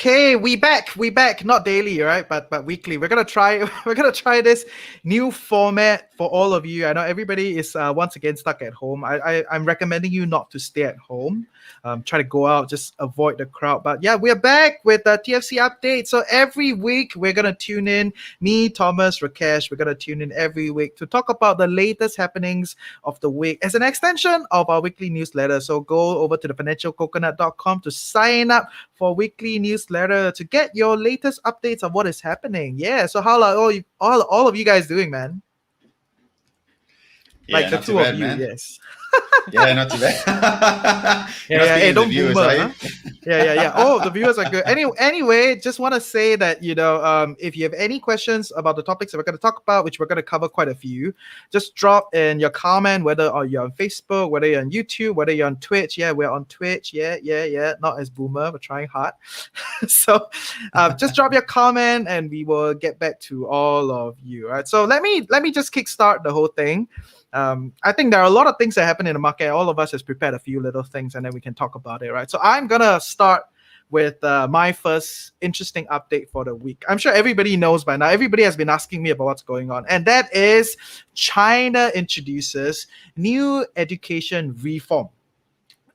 Okay, we back. Not daily, right? But weekly. We're gonna try this new format for all of you. I know everybody is once again stuck at home. I'm recommending you not to stay at home. Try to go out, just avoid the crowd. But yeah, we're back with the TFC update. So every week we're gonna tune in. Me, Thomas, Rakesh. We're gonna tune in every week to talk about the latest happenings of the week as an extension of our weekly newsletter. So go over to thefinancialcoconut.com to sign up for weekly newsletter to get your latest updates on what is happening. Yeah. So how are all of you guys doing, man? Yeah, like the not two too bad, of you, man. yes. Yeah, not too bad. You're not Yeah. Hey, speaking to the don't viewers, boomer, are huh? you? Yeah. Oh, the viewers are good. Anyway, just want to say that if you have any questions about the topics that we're going to talk about, which we're going to cover quite a few, just drop in your comment, whether you're on Facebook, whether you're on YouTube, whether you're on Twitch. Yeah, we're on Twitch. Yeah. Not as boomer, we're trying hard. So, just drop your comment, and we will get back to all of you. Right. So let me just kickstart the whole thing. I think there are a lot of things that happen in the market. All of us has prepared a few little things, and then we can talk about it, right? So I'm gonna start with my first interesting update for the week. I'm sure everybody knows by now. Everybody has been asking me about what's going on, and that is China introduces new education reform.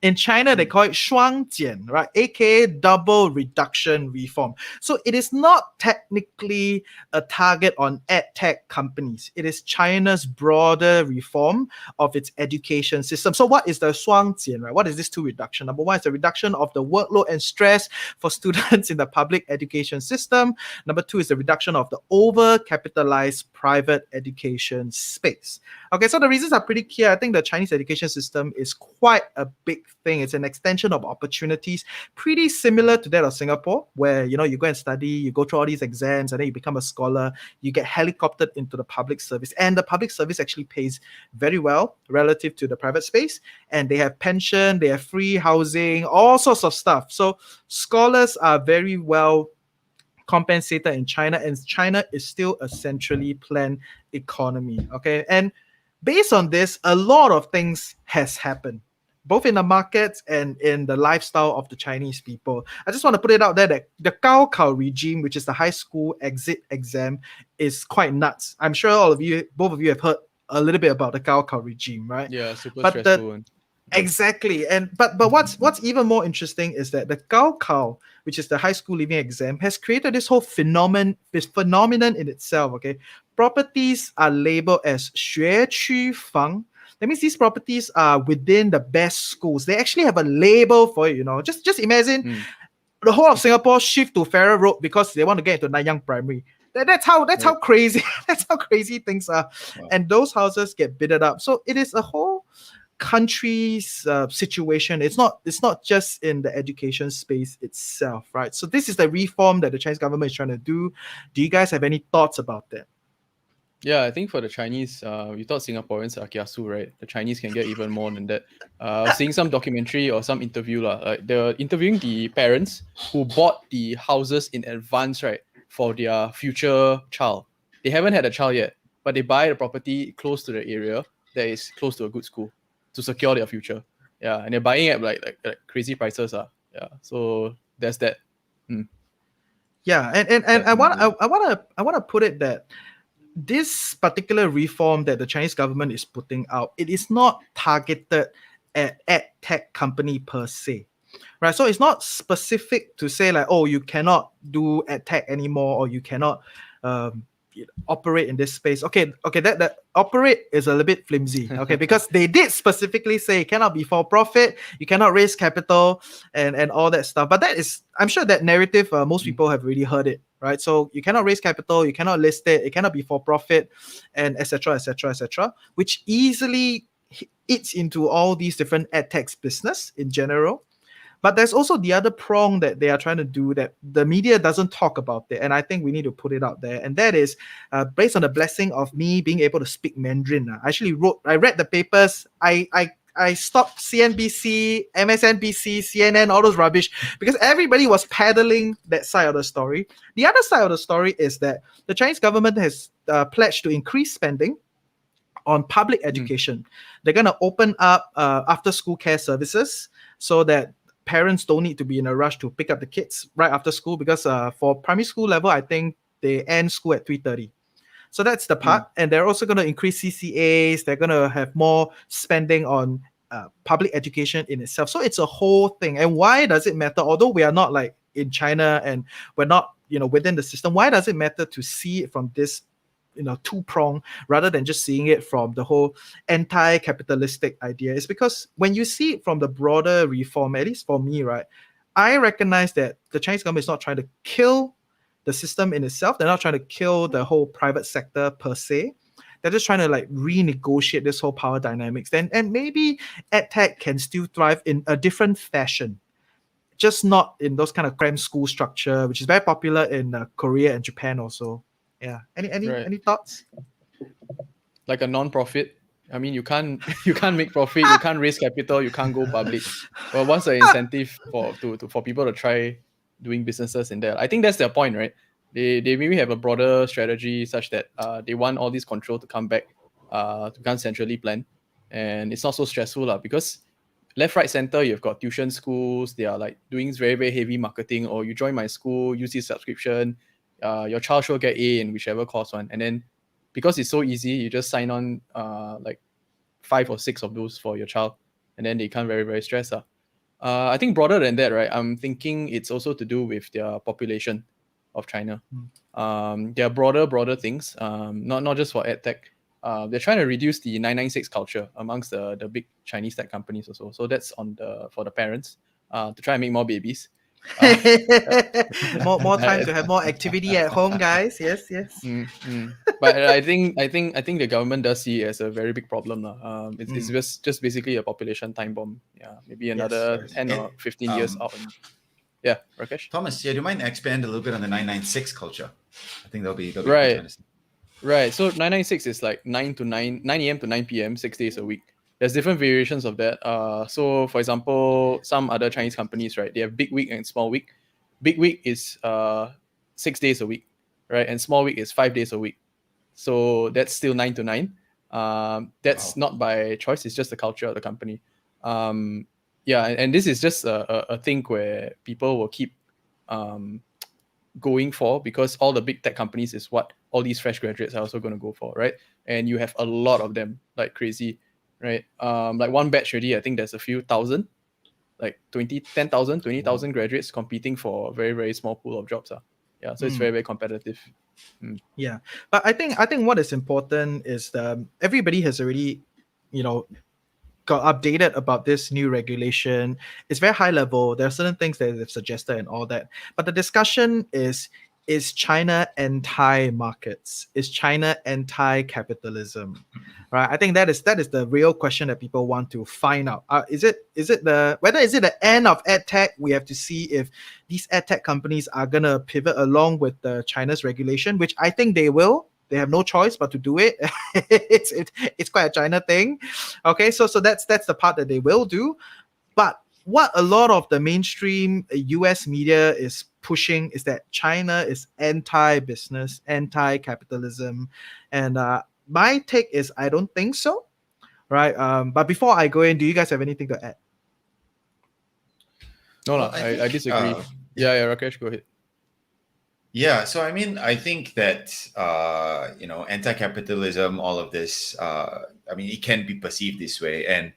In China, they call it 双减, right? AKA double reduction reform. So it is not technically a target on edtech companies. It is China's broader reform of its education system. So what is the 双减, right? What is this two reduction? Number one is the reduction of the workload and stress for students in the public education system. Number two is the reduction of the overcapitalized private education space. Okay, so the reasons are pretty clear. I think the Chinese education system is quite a big thing. It's an extension of opportunities, pretty similar to that of Singapore, where you go and study, you go through all these exams, and then you become a scholar, you get helicoptered into the public service. And the public service actually pays very well relative to the private space. And they have pension, they have free housing, all sorts of stuff. So scholars are very well compensated in China, and China is still a centrally planned economy. Okay, and based on this, a lot of things has happened, both in the markets and in the lifestyle of the Chinese people. I just want to put it out there that the Gaokao regime, which is the high school exit exam, is quite nuts. I'm sure both of you have heard a little bit about the Gaokao regime, right? Yeah, super But stressful. Exactly. And but what's even more interesting is that the Gaokao, which is the high school leaving exam, has created this whole phenomenon in itself. Okay. Properties are labeled as 学区房. That means these properties are within the best schools. They actually have a label for it, Just imagine the whole of Singapore shift to Farrer Road because they want to get into Nanyang Primary. That's how crazy that's how crazy things are. Wow. And those houses get bidded up. So it is a whole country's situation. It's not just in the education space itself, right? So this is the reform that the Chinese government is trying to do. Do you guys have any thoughts about that? Yeah, I think for the Chinese, we thought Singaporeans are kiasu, right? The Chinese can get even more than that. I was seeing some documentary or some interview, like they were interviewing the parents who bought the houses in advance, right, for their future child. They haven't had a child yet, but they buy the property close to the area that is close to a good school to secure their future. Yeah, and they're buying at like crazy prices. Yeah, so there's that. Yeah, and I want to put it that this particular reform that the Chinese government is putting out, it is not targeted at tech company per se, right? So it's not specific to say like, oh, you cannot do ad tech anymore, or you cannot operate in this space. Okay, that operate is a little bit flimsy, okay, because they did specifically say it cannot be for profit, you cannot raise capital, and all that stuff. But that is, I'm sure that narrative, most people have already heard it, right? So you cannot raise capital, you cannot list it cannot be for profit, and etc., which easily eats into all these different edtech business in general. But there's also the other prong that they are trying to do that the media doesn't talk about it, and I think we need to put it out there. And that is based on the blessing of me being able to speak Mandarin. I read the papers. I stopped CNBC, MSNBC, CNN, all those rubbish, because everybody was peddling that side of the story. The other side of the story is that the Chinese government has pledged to increase spending on public education. They're going to open up after-school care services so that parents don't need to be in a rush to pick up the kids right after school, because for primary school level, I think they end school at 3:30. So that's the part. And they're also going to increase CCAs. They're going to have more spending on public education in itself. So it's a whole thing. And why does it matter? Although we are not like in China and we're not, within the system, why does it matter to see it from this, two-prong, rather than just seeing it from the whole anti-capitalistic idea? It's because when you see it from the broader reform, at least for me, right, I recognize that the Chinese government is not trying to kill the system in itself. They're not trying to kill the whole private sector per se. They're just trying to like renegotiate this whole power dynamics. And maybe edtech can still thrive in a different fashion, just not in those kind of cram school structure, which is very popular in Korea and Japan also. Yeah. Any thoughts? Like a non-profit. I mean, you can't make profit, you can't raise capital, you can't go public. Well, what's the incentive for people to try doing businesses in there? I think that's their point, right? They maybe have a broader strategy such that they want all this control to come back, to become centrally planned, and it's not so stressful because left, right, center, you've got tuition schools. They are like doing very, very heavy marketing. Or you join my school, use this subscription, your child should get A in whichever course one, and then because it's so easy, you just sign on like 5 or 6 of those for your child, and then they become very, very stressed. I think broader than that, right? I'm thinking it's also to do with their population of China. There are broader things, not just for edtech. They're trying to reduce the 996 culture amongst the big Chinese tech companies also. So that's for the parents to try and make more babies. more time to have more activity at home, guys. Yes. But I think the government does see it as a very big problem. It's just basically a population time bomb. Yeah, maybe another 10 or 15 years out. Yeah, Rakesh? Thomas, do you mind expand a little bit on the 996 culture? I think that'll be right. Right. So 996 is like 9 a.m. to 9 p.m., 6 days a week. There's different variations of that. So for example, some other Chinese companies, right, they have big week and small week. Big week is 6 days a week, right? And small week is 5 days a week. So that's still 9 to 9. That's not by choice. It's just the culture of the company. Yeah, and this is just a thing where people will keep going for, because all the big tech companies is what all these fresh graduates are also going to go for, right? And you have a lot of them, like crazy, right? Like one batch already, I think there's a few thousand, like 10,000, 20,000 graduates competing for a very, very small pool of jobs. Yeah, so it's very, very competitive. Yeah, but I think what is important is everybody has already, got updated about this new regulation. It's very high level. There are certain things that they've suggested and all that. But the discussion is China anti-markets? Is China anti-capitalism? Right? I think that is the real question that people want to find out. Is it the end of edtech? We have to see if these edtech companies are gonna pivot along with the China's regulation, which I think they will. They have no choice but to do it. It's quite a China thing. Okay, so that's the part that they will do. But what a lot of the mainstream US media is pushing is that China is anti-business, anti-capitalism. And my take is I don't think so. Right? But before I go in, do you guys have anything to add? No, I disagree. Yeah, Rakesh, go ahead. Yeah, so I mean, I think that anti-capitalism, all of this, it can be perceived this way, and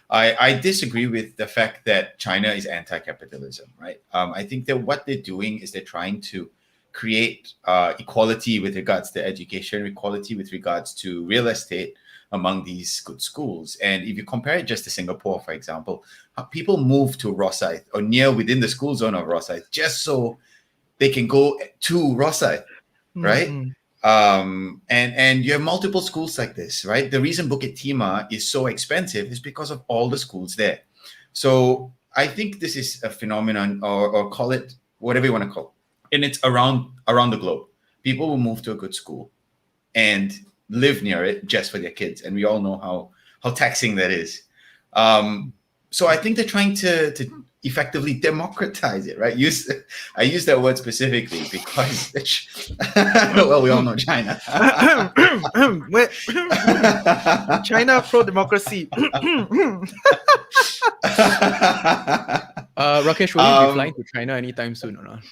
I disagree with the fact that China is anti-capitalism, right? I think that what they're doing is they're trying to create equality with regards to education, equality with regards to real estate among these good schools. And if you compare it just to Singapore, for example, people move to Rosyth or near within the school zone of Rosyth just so they can go to Rosyth, right? And you have multiple schools like this, right? The reason Bukit Timah is so expensive is because of all the schools there. So I think this is a phenomenon, or call it whatever you want to call it. And it's around the globe. People will move to a good school and live near it just for their kids. And we all know how taxing that is. So I think they're trying to effectively democratize it, right? I use that word specifically because well, we all know China. China pro-democracy. Rakesh, will you be flying to China anytime soon or not?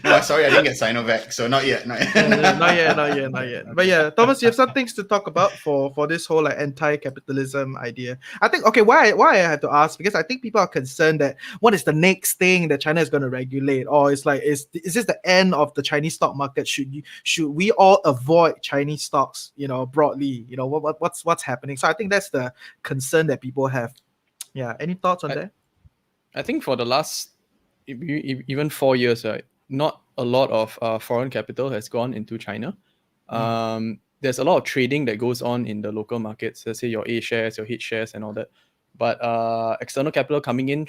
No, sorry, I didn't get Sinovac, so not yet. Not yet. Not yet. But yeah, Thomas, you have some things to talk about for this whole like anti-capitalism idea. I think why I have to ask, because I think people are concerned that what is the next thing that China is going to regulate, or it's like is this the end of the Chinese stock market? Should we all avoid Chinese stocks? Broadly, what's happening? So I think that's the concern that people have. Yeah, any thoughts on that? I think for the last even 4 years, right, not a lot of foreign capital has gone into China. There's a lot of trading that goes on in the local markets, let's say your A shares, your H shares, and all that. But external capital coming in,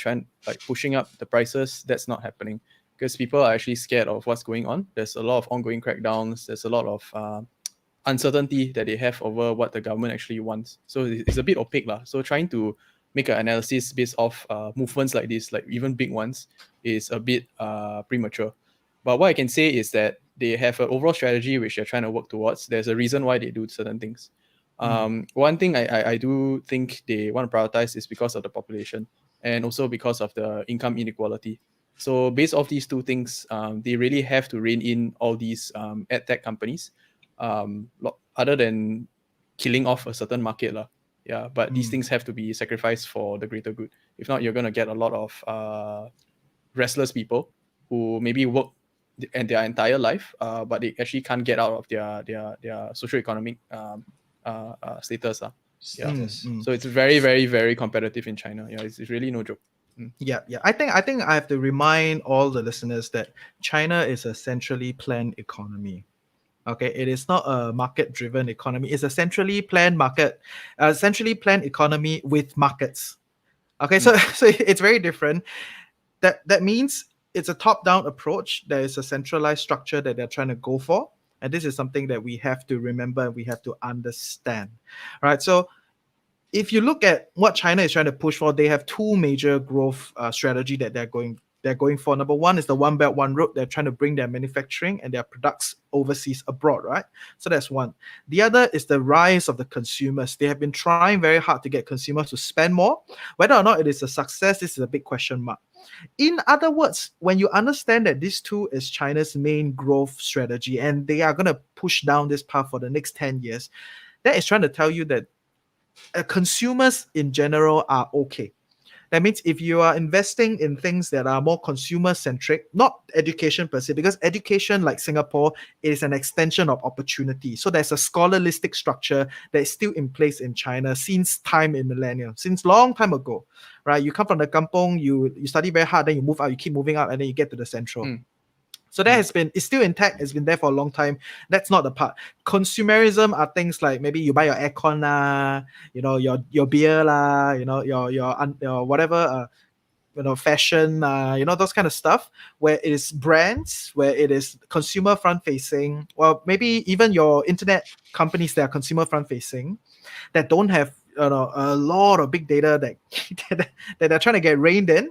pushing up the prices, that's not happening because people are actually scared of what's going on. There's a lot of ongoing crackdowns. There's a lot of uncertainty that they have over what the government actually wants. So it's a bit opaque. So trying to make an analysis based off movements like this, like even big ones, is a bit premature. But what I can say is that they have an overall strategy which they're trying to work towards. There's a reason why they do certain things. One thing I do think they want to prioritize is because of the population and also because of the income inequality. So based off these two things, they really have to rein in all these ad tech companies, other than killing off a certain market. Yeah, but these things have to be sacrificed for the greater good. If not, you're going to get a lot of restless people who maybe work their entire life, but they actually can't get out of their socioeconomic status. So it's very, very, very competitive in China. Yeah, it's really no joke. Yeah. I think I have to remind all the listeners that China is a centrally planned economy. Okay, it is not a market-driven economy. It's a centrally planned economy with markets. Okay, so it's very different. That means it's a top-down approach. There is a centralized structure that they're trying to go for, and this is something that we have to remember and we have to understand. All right, so if you look at what China is trying to push for, they have two major growth strategy that they're going for. Number one is the One Belt, One Road. They're trying to bring their manufacturing and their products overseas abroad, right? So that's one. The other is the rise of the consumers. They have been trying very hard to get consumers to spend more. Whether or not it is a success, this is a big question mark. In other words, when you understand that this too is China's main growth strategy and they are going to push down this path for the next 10 years, that is trying to tell you that consumers in general are okay. That means if you are investing in things that are more consumer centric, not education per se, because education, like Singapore, is an extension of opportunity. So there's a scholarlistic structure that is still in place in China since time immemorial, since long time ago, right? You come from the kampong, you study very hard, then you move out, you keep moving out, and then you get to the central. So that it's still intact. It's been there for a long time. That's not the part. Consumerism are things like maybe you buy your aircon lah, your beer lah, your whatever, fashion, those kind of stuff, where it is brands, where it is consumer front facing, or maybe even your internet companies that are consumer front facing, that don't have a lot of big data that they're trying to get reined in.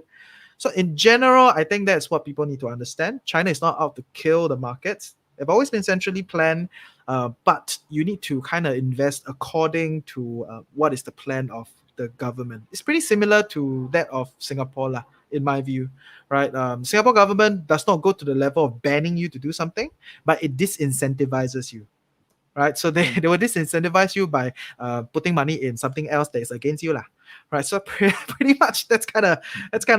So in general, I think that's what people need to understand. China is not out to kill the markets. They've always been centrally planned, but you need to kind of invest according to what is the plan of the government. It's pretty similar to that of Singapore, in my view, right? Singapore government does not go to the level of banning you to do something, but it disincentivizes you. Right, so they will disincentivize you by putting money in something else that is against you, right? So pretty much that's kind of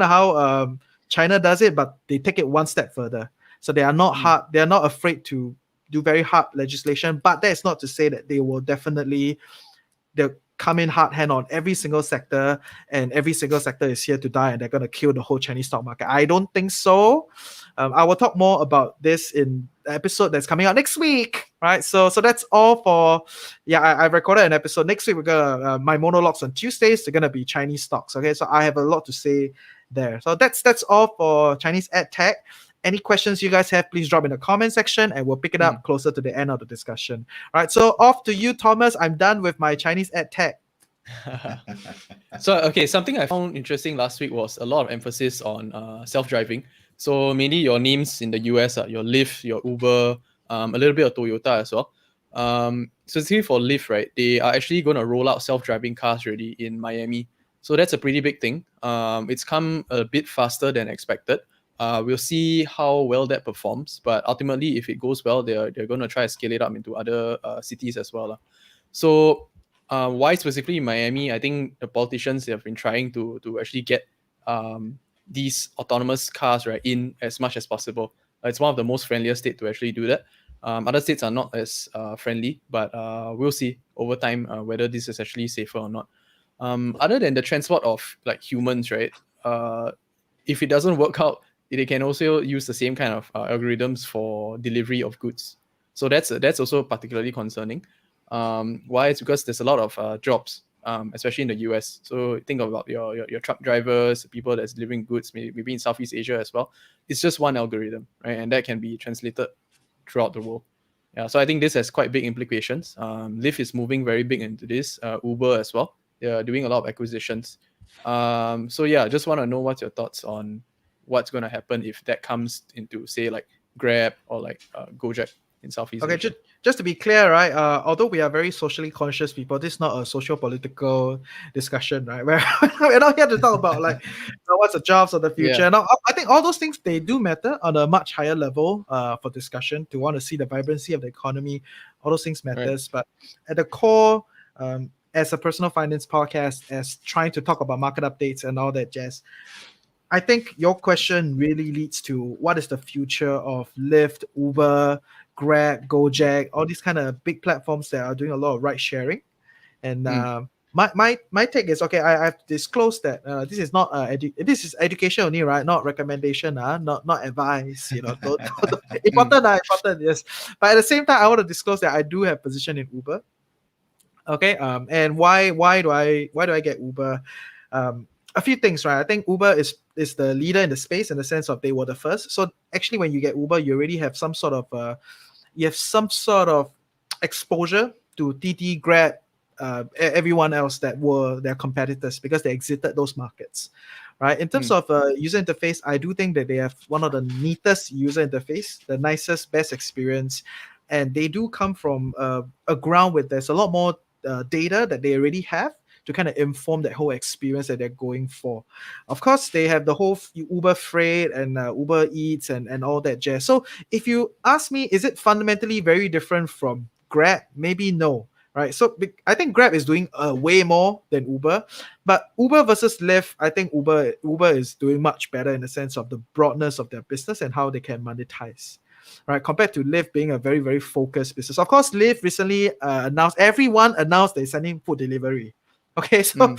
how China does it, but they take it one step further. So they are not hard, they are not afraid to do very hard legislation, but that is not to say that they will definitely they'll come in hard hand on every single sector, and every single sector is here to die, and they're going to kill the whole Chinese stock market. I don't think so. I will talk more about this in the episode that's coming out next week, right? So that's all for, I've recorded an episode. Next week, we're going to, my monologues on Tuesdays, they're going to be Chinese stocks, okay? So I have a lot to say there. So that's all for Chinese ad tech. Any questions you guys have, please drop in the comment section and we'll pick it up closer to the end of the discussion. All right, so off to you, Thomas. I'm done with my Chinese ad tech. So, okay, something I found interesting last week was a lot of emphasis on self-driving. So mainly your names in the US, your Lyft, your Uber, a little bit of Toyota as well. Specifically for Lyft, right, they are actually going to roll out self-driving cars already in Miami. So that's a pretty big thing. It's come a bit faster than expected. We'll see how well that performs, but ultimately, if it goes well, they're going to try to scale it up into other cities as well. So why specifically Miami? I think the politicians have been trying to actually get these autonomous cars right in as much as possible. It's one of the most friendliest states to actually do that. Other states are not as friendly, but we'll see over time whether this is actually safer or not. Other than the transport of like humans, right? If it doesn't work out, they can also use the same kind of algorithms for delivery of goods. So that's also particularly concerning. Why? It's because there's a lot of jobs, especially in the US. So think about your truck drivers, people that's delivering goods, maybe in Southeast Asia as well. It's just one algorithm, right? And that can be translated throughout the world. Yeah, so I think this has quite big implications. Lyft is moving very big into this. Uber as well. They're doing a lot of acquisitions. So yeah, just want to know what's your thoughts on what's going to happen if that comes into, say, like Grab or like Gojek in Southeast Okay, Asia. just to be clear, right? Although we are very socially conscious people, this is not a socio-political discussion, right? We're not here to talk about like what's the jobs of the future. Yeah. Now, I think all those things they do matter on a much higher level for discussion. To want to see the vibrancy of the economy, all those things matters. But at the core, as a personal finance podcast, as trying to talk about market updates and all that jazz, I think your question really leads to what is the future of Lyft, Uber, Grab, Gojek, all these kind of big platforms that are doing a lot of ride sharing. And my take is, okay, I've disclosed that this is not this is education only, right? Not recommendation, not advice. Important, yes. But at the same time, I want to disclose that I do have position in Uber. Okay, and why do I get Uber? A few things, right? I think Uber is the leader in the space in the sense of they were the first. So actually, when you get Uber, you already have some sort of exposure to TT, Grab, everyone else that were their competitors because they exited those markets, right? In terms of user interface, I do think that they have one of the neatest user interface, the nicest, best experience, and they do come from a ground where there's a lot more data that they already have to kind of inform that whole experience that they're going for. Of course, they have the whole Uber Freight and Uber Eats and all that jazz. So if you ask me, is it fundamentally very different from Grab? Maybe no, right? So I think Grab is doing way more than Uber, but Uber versus Lyft, I think Uber is doing much better in the sense of the broadness of their business and how they can monetize. Right, compared to Lyft being a very, very focused business. Of course, Lyft recently everyone announced they're sending food delivery. Okay, so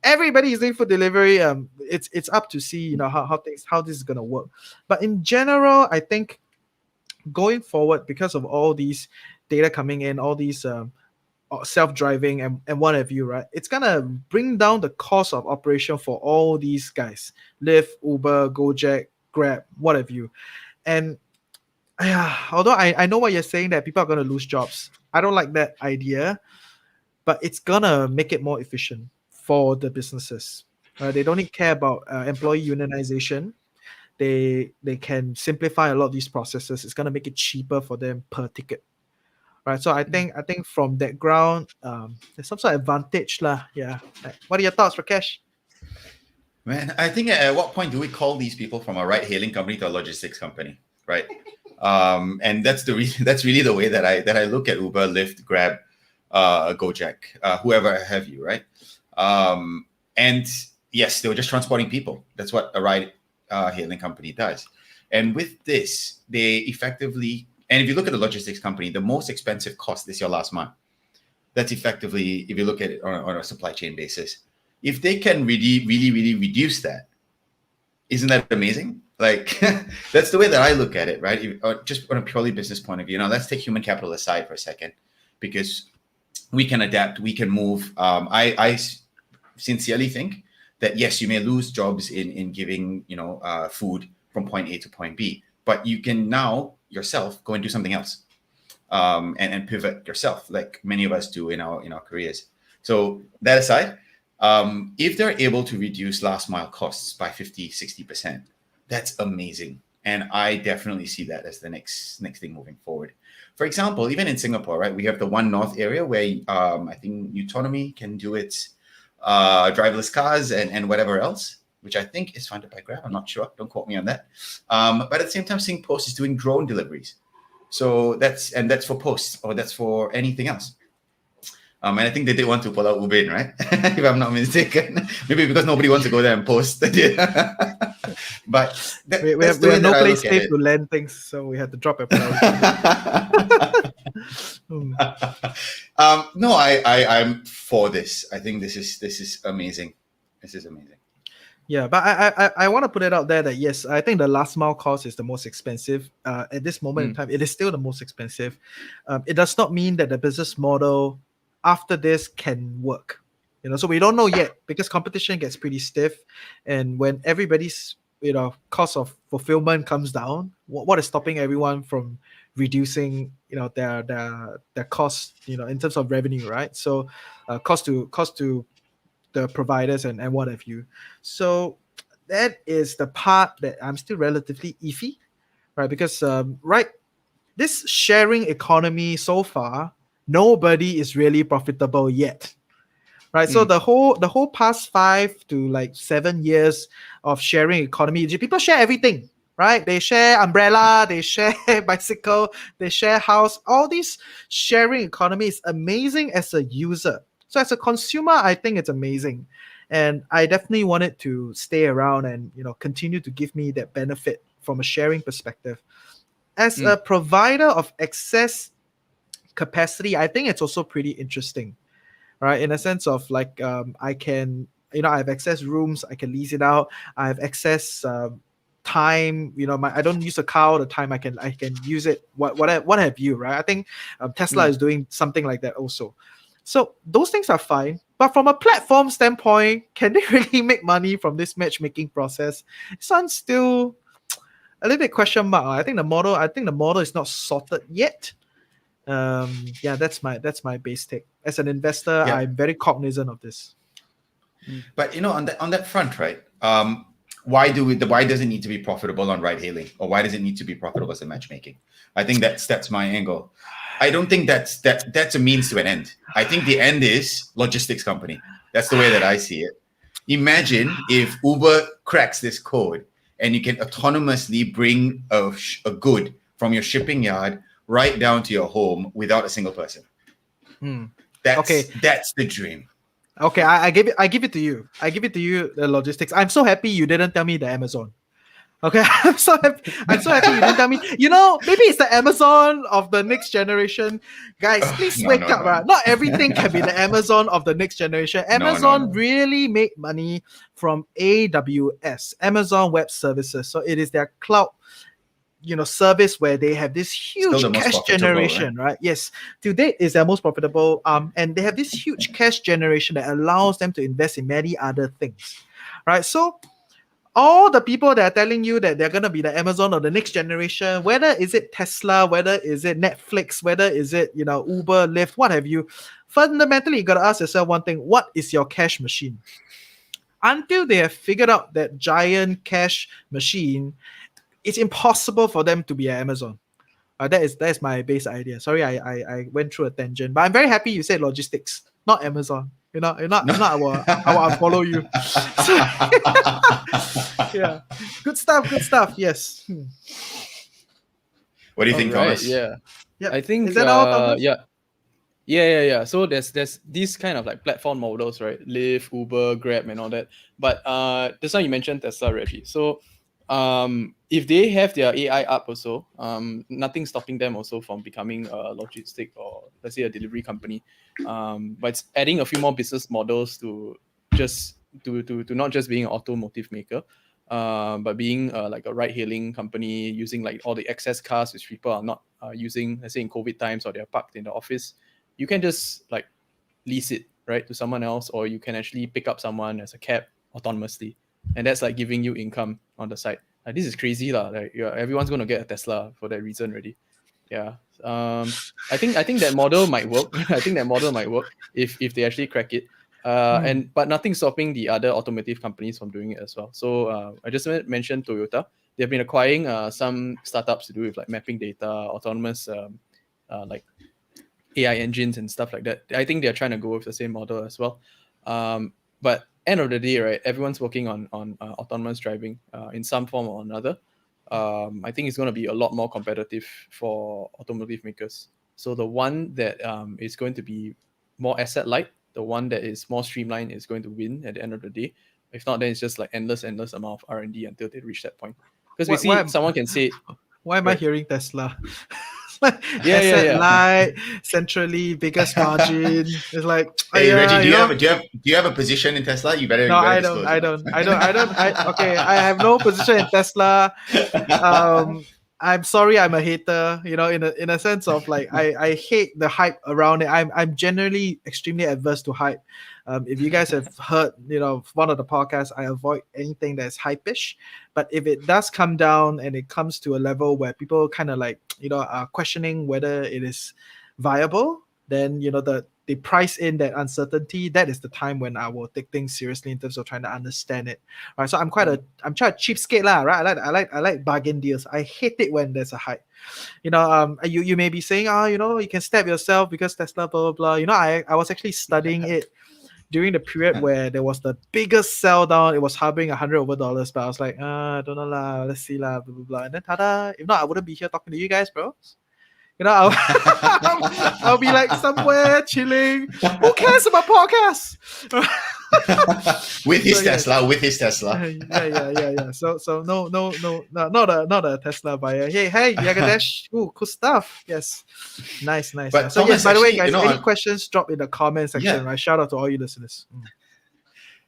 everybody is doing food delivery. It's up to see how this is gonna work. But in general, I think going forward, because of all these data coming in, all these self-driving and what have you, right? It's gonna bring down the cost of operation for all these guys: Lyft, Uber, Gojek, Grab, what have you. And although I know what you're saying, that people are gonna lose jobs, I don't like that idea. But it's gonna make it more efficient for the businesses. They don't care about employee unionization. They can simplify a lot of these processes. It's gonna make it cheaper for them per ticket, right? So I think from that ground, there's some sort of advantage, lah. Yeah. What are your thoughts, Rakesh? Man, I think at what point do we call these people from a ride-hailing company to a logistics company, right? And that's really the way that I look at Uber, Lyft, Grab, Gojek, whoever have you, right? And yes, they were just transporting people. That's what a ride hailing company does. And with this, they effectively, and if you look at the logistics company, the most expensive cost is your last mile. That's effectively, if you look at it on a supply chain basis, if they can really, really, really reduce that, isn't that amazing? Like, that's the way that I look at it, right? Just on a purely business point of view. Now, let's take human capital aside for a second, because we can adapt, we can move. I sincerely think that yes, you may lose jobs in giving food from point A to point B, but you can now yourself go and do something else, and pivot yourself, like many of us do in our careers. So that aside, if they're able to reduce last mile costs by 50-60%, that's amazing. And I definitely see that as the next thing moving forward. For example, even in Singapore, right, we have the One North area where I think Autonomy can do its driverless cars and whatever else, which I think is funded by Grab. I'm not sure. Don't quote me on that. But at the same time, SingPost is doing drone deliveries. So that's for posts, or that's for anything else. And I think they did want to pull out Uber in, right? If I'm not mistaken. Maybe because nobody wants to go there and post. But we have no place safe to land things, so we had to drop a priority. No, I'm for this. I think this is amazing. This is amazing. Yeah, but I want to put it out there that yes, I think the last mile cost is the most expensive. At this moment in time, it is still the most expensive. It does not mean that the business model after this can work. So we don't know yet, because competition gets pretty stiff, and when everybody's cost of fulfillment comes down, what is stopping everyone from reducing their cost in terms of revenue, right? So cost to the providers and what have you. So that is the part that I'm still relatively iffy, right? Because this sharing economy so far, nobody is really profitable yet, right? So the whole past 5 to 7 years of sharing economy, people share everything, right? They share umbrella, they share bicycle, they share house. All these sharing economy is amazing as a user. So as a consumer, I think it's amazing, and I definitely want it to stay around and continue to give me that benefit from a sharing perspective. As a provider of excess capacity, I think it's also pretty interesting, right? In a sense of I can, I have excess rooms, I can lease it out. I have excess time. I don't use a car all the time. I can use it. What have you, right? I think Tesla is doing something like that also. So those things are fine. But from a platform standpoint, can they really make money from this matchmaking process? This one's still a little bit question mark. I think the model is not sorted yet. That's my base take. As an investor, I'm very cognizant of this. But on that front, right? Why does it need to be profitable on ride hailing, or why does it need to be profitable as a matchmaking? I think that's my angle. I don't think that's a means to an end. I think the end is logistics company. That's the way that I see it. Imagine if Uber cracks this code and you can autonomously bring a good from your shipping yard right down to your home without a single person. That's the dream. Okay, I give it to you. I give it to you, the logistics. I'm so happy you didn't tell me the Amazon. Okay, I'm so happy you didn't tell me. Maybe it's the Amazon of the next generation. Guys, please wake up. Right? Not everything can be the Amazon of the next generation. Amazon really make money from AWS, Amazon Web Services. So it is their cloud service where they have this huge cash generation, right? Yes, to date is their most profitable. And they have this huge cash generation that allows them to invest in many other things, right? So all the people that are telling you that they're gonna be the Amazon of the next generation, whether is it Tesla, whether is it Netflix, whether is it Uber, Lyft, what have you, fundamentally you gotta ask yourself one thing: what is your cash machine? Until they have figured out that giant cash machine, it's impossible for them to be an Amazon. That is my base idea. Sorry, I went through a tangent, but I'm very happy you said logistics, not Amazon. Not I'll follow you. Yeah, good stuff. Yes. What do you think, Thomas? Yeah. Yep. I think is that all, Thomas? Yeah. So there's these kind of platform models, right? Lyft, Uber, Grab, and all that. But this one you mentioned Tesla, Regi. So if they have their AI up also, nothing stopping them also from becoming a logistic or let's say a delivery company. But it's adding a few more business models to just to not just being an automotive maker, but being like a ride-hailing company using all the excess cars which people are not using, let's say in COVID times, or they're parked in the office. You can just lease it, right, to someone else, or you can actually pick up someone as a cab autonomously, and that's giving you income on the side. This is crazy lah. Everyone's gonna get a Tesla for that reason already. Yeah. I think that model might work. I think that model might work if they actually crack it. But nothing stopping the other automotive companies from doing it as well. So I just mentioned Toyota. They've been acquiring some startups to do with mapping data, autonomous AI engines and stuff like that. I think they're trying to go with the same model as well. But end of the day, right, everyone's working on autonomous driving in some form or another. I think it's going to be a lot more competitive for automotive makers. So the one that is going to be more asset light, the one that is more streamlined is going to win at the end of the day. If not, then it's just like endless amount of R&D until they reach that point. Because we see someone can say, why am I right? hearing Tesla? Yeah. light, centrally, biggest margin. It's like, Hey Reggie, do you you have a position in Tesla? You better No, I disclose don't. Okay, I have no position in Tesla. I'm sorry, I'm a hater. In a sense of like, I hate the hype around it. I'm generally extremely adverse to hype. If you guys have heard, one of the podcasts, I avoid anything that's hype-ish. But if it does come down and it comes to a level where people kind of like, are questioning whether it is viable, then they price in that uncertainty. That is the time when I will take things seriously in terms of trying to understand it. Right. So I'm quite a cheapskate lah, right? I like bargain deals. I hate it when there's a hype. You may be saying, you can stab yourself because Tesla, blah blah blah. I was actually studying it during the period where there was the biggest sell down. It was hovering $100 over, but I was like, I don't know lah, let's see lah, blah blah blah. And then tada, if not, I wouldn't be here talking to you guys, bro. I'll be like somewhere chilling. Who cares about podcasts? with his Tesla. Yeah. So no, not a Tesla buyer. Hey, Yagadesh. Ooh, cool stuff. Yes, nice. But So Thomas, yes, by the way, actually, guys, any questions, drop in the comment section. Right, shout out to all you listeners.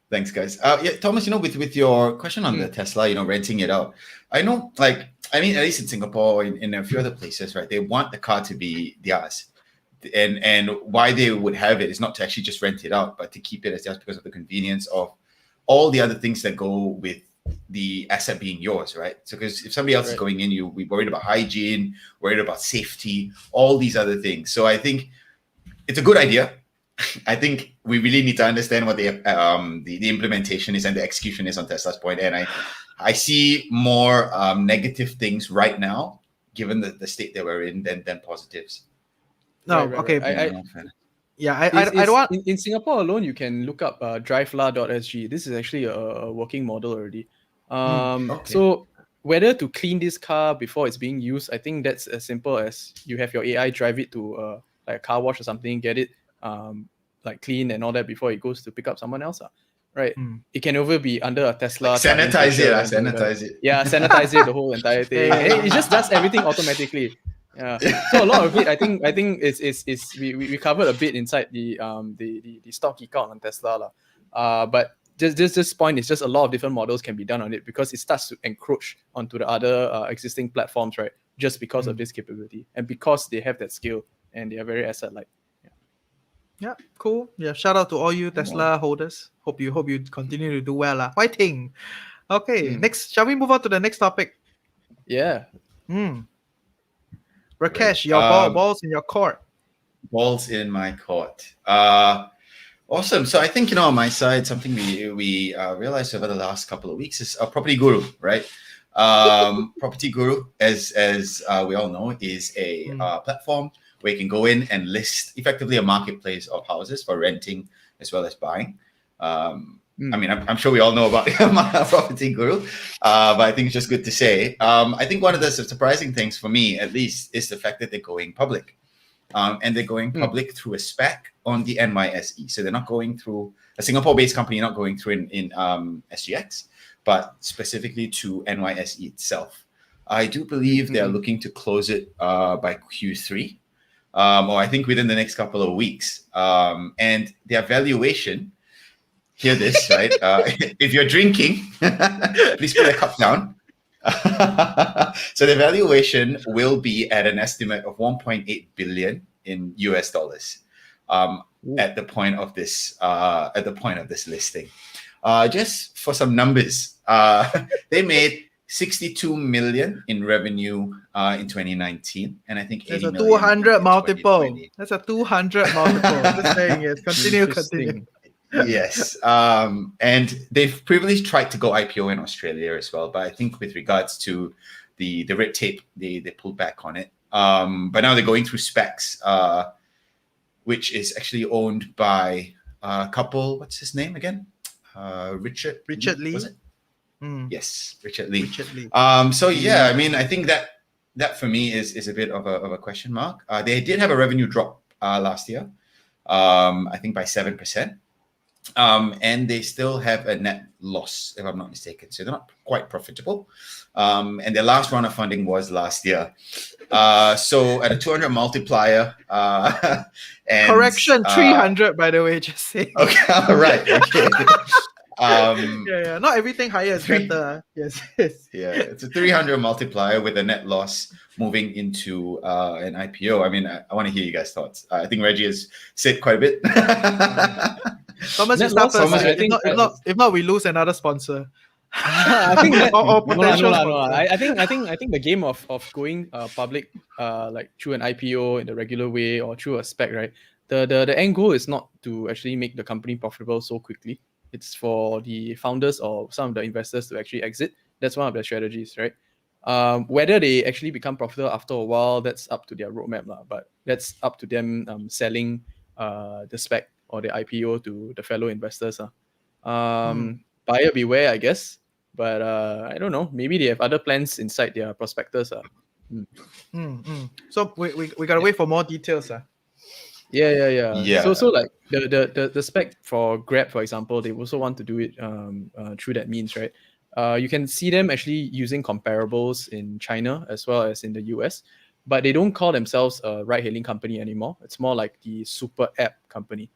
Thanks, guys. Thomas, with your question on the Tesla, renting it out. I know, at least in Singapore, in a few other places, right, they want the car to be theirs. And why they would have it is not to actually just rent it out, but to keep it as theirs because of the convenience of all the other things that go with the asset being yours, right? So because if somebody else is going in, you'll be worried about hygiene, worried about safety, all these other things. So I think it's a good idea. I think we really need to understand what the implementation is and the execution is on Tesla's point. And I see more negative things right now, given the state that we're in, than positives. No, right. okay. I don't want. In Singapore alone, you can look up drivelah.sg. This is actually a working model already. So whether to clean this car before it's being used, I think that's as simple as you have your AI drive it to like a car wash or something, get it like clean and all that before it goes to pick up someone else. Right? It can over be under a Tesla. Sanitize it. Yeah, sanitize it, the whole entire thing. And it just does everything automatically. Yeah. So a lot of it, I think is we covered a bit inside the stock geek out on Tesla but this point is just a lot of different models can be done on it because it starts to encroach onto the other existing platforms, right? Just because of this capability and because they have that skill and they are very asset light. Yeah, cool. Yeah, shout out to all you Tesla holders. Hope you continue to do well. Fighting. Okay, next. Shall we move on to the next topic? Yeah. Rakesh, your balls in your court. Balls in my court. Awesome. So I think on my side, something we realized over the last couple of weeks is Property Guru, right? Property Guru, as we all know, is a platform where you can go in and list effectively a marketplace of houses for renting as well as buying. I'm sure we all know about Property Guru, but I think it's just good to say. I think one of the surprising things for me, at least, is the fact that they're going public. And they're going public through a SPAC on the NYSE. So they're not going through a Singapore-based company, not going through in SGX, but specifically to NYSE itself. I do believe they're looking to close it by Q3, or I think within the next couple of weeks. And their valuation, hear this, right? If you're drinking, please put a cup down. So the valuation will be at an estimate of 1.8 billion in US dollars at the point of this listing. Just for some numbers, they made 62 million in revenue in 2019, and I think 80 That's a million 200 multiple. That's a 200 multiple. Just saying it. Continue. Yes. And they've previously tried to go IPO in Australia as well, but I think with regards to the red tape, they pulled back on it. But now they're going through specs, which is actually owned by a couple. What's his name again? Richard Lee. was it? Yes, Richard Lee. Richard Lee. So yeah, I mean, I think that for me is a bit of a question mark. They did have a revenue drop last year, I think by 7%. And they still have a net loss, if I'm not mistaken. So they're not quite profitable. And their last round of funding was last year. So at a 200 multiplier, and Correction, 300, by the way, just say. Okay, all right. Okay. Yeah. Not everything higher is better. Yes. Yeah, it's a 300 multiplier with a net loss moving into an IPO. I mean, I want to hear you guys' thoughts. I think Reggie has said quite a bit. Thomas, you start first. If not, we lose another sponsor. I think that, or potential no. I think the game of going public like through an IPO in the regular way or through a spec, right? The end goal is not to actually make the company profitable so quickly. It's for the founders or some of the investors to actually exit. That's one of their strategies, right? Whether they actually become profitable after a while, that's up to their roadmap, but that's up to them selling the spec or the IPO to the fellow investors. Buyer beware, I guess. But I don't know. Maybe they have other plans inside their prospectus. So we gotta wait for more details. Yeah. So like the spec for Grab, for example, they also want to do it through that means, right? You can see them actually using comparables in China as well as in the US, but they don't call themselves a ride-hailing company anymore. It's more like the super app company.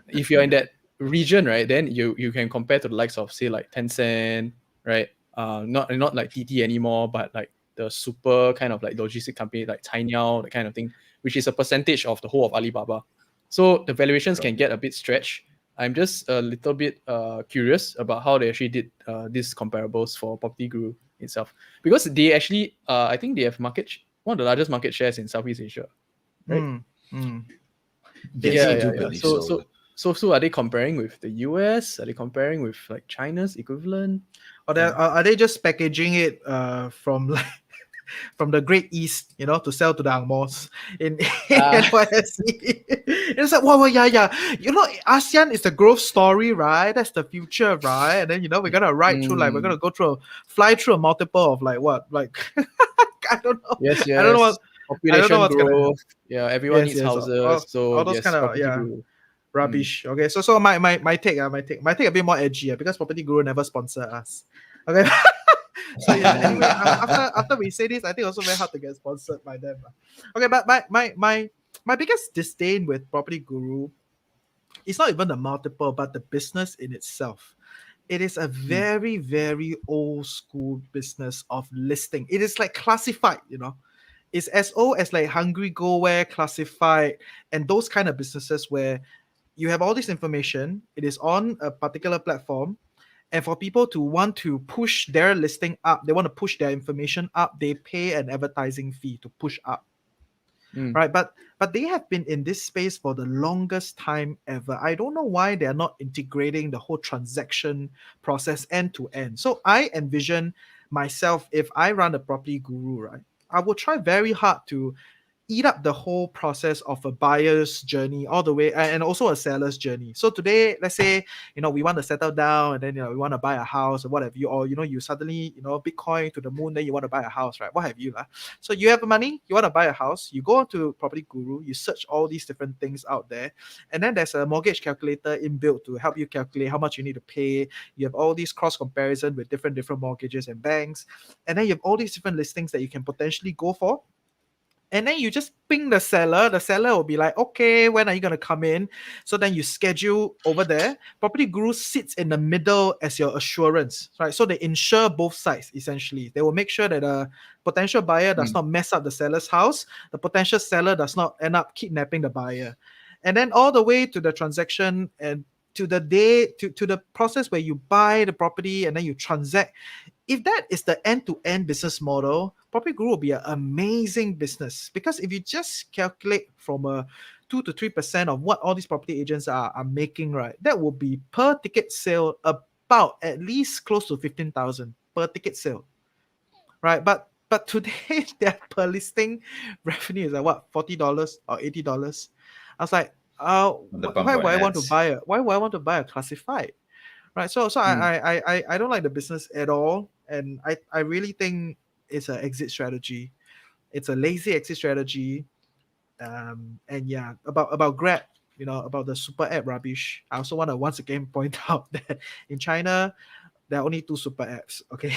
If you're in that region, right, then you can compare to the likes of, say, like Tencent, right? Not like TT anymore, but like the super kind of like logistic company like Cainiao, that kind of thing, which is a percentage of the whole of Alibaba. So the valuations can get a bit stretched. I'm just a little bit curious about how they actually did these comparables for Property Guru itself, because they actually I think they have one of the largest market shares in Southeast Asia, right? So are they comparing with the US? Are they comparing with like China's equivalent? Or are they just packaging it from like from the Great East, to sell to the Angmos in NYSE? It's like, yeah. ASEAN is the growth story, right? That's the future, right? And then we're gonna ride through, like we're gonna fly through a multiple of like what, like I don't know. Yes. I don't know what population growth. Yeah, everyone needs houses. All those kind of rubbish. Okay, so my take a bit more edgy, because Property Guru never sponsor us. Okay. So anyway, after we say this, I think also very hard to get sponsored by them. Okay, but my biggest disdain with Property Guru is not even the multiple, but the business in itself. It is a very, very old school business of listing. It is like classified, It's as old as like Hungry Go-Ware, Classified, and those kind of businesses where you have all this information. It is on a particular platform. And for people to want to push their listing up, they want to push their information up, they pay an advertising fee to push up. Right? But they have been in this space for the longest time ever. I don't know why they're not integrating the whole transaction process end to end. So I envision myself, if I run a Property Guru, right, I will try very hard to eat up the whole process of a buyer's journey all the way, and also a seller's journey. So today, let's say, we want to settle down, and then, we want to buy a house or whatever, or, you suddenly, Bitcoin to the moon, then you want to buy a house, right? What have you, So you have money, you want to buy a house, you go onto Property Guru, you search all these different things out there, and then there's a mortgage calculator inbuilt to help you calculate how much you need to pay. You have all these cross comparison with different mortgages and banks, and then you have all these different listings that you can potentially go for. And then you just ping the seller. The seller will be like, okay, when are you going to come in? So then you schedule over there. Property Guru sits in the middle as your assurance, right? So they insure both sides, essentially. They will make sure that a potential buyer does not mess up the seller's house. The potential seller does not end up kidnapping the buyer. And then all the way to the transaction and to the day, to the process where you buy the property and then you transact. If that is the end-to-end business model, Property Guru will be an amazing business, because if you just calculate from a 2 to 3% of what all these property agents are making, right, that will be per ticket sale about at least close to 15,000 per ticket sale, right? But today their per listing revenue is like what, $40 or $80? I was like, why would I want to buy a classified? right? So I don't like the business at all, and I really think it's an exit strategy. It's a lazy exit strategy. And yeah, about Grab, about the super app rubbish. I also want to once again point out that in China there are only two super apps. Okay,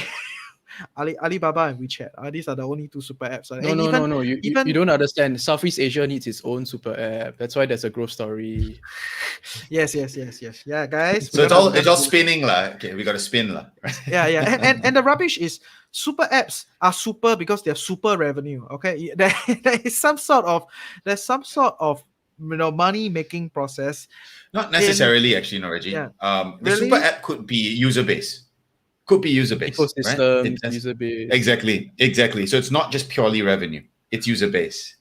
Alibaba and WeChat. These are the only two super apps. No, And no, even, no, no. You even don't understand. Southeast Asia needs its own super app. That's why there's a growth story. yes. Yeah, guys. So it's all spinning lah. Okay, we got to spin lah. Yeah. And the rubbish is super apps are super because they're super revenue. Okay, there's some sort of money making process. Not necessarily, actually, no, Reggie. Yeah. The Really? super app could be user base. Could be user base. Ecosystem, Right? user base. Exactly. So it's not just purely revenue. It's user base.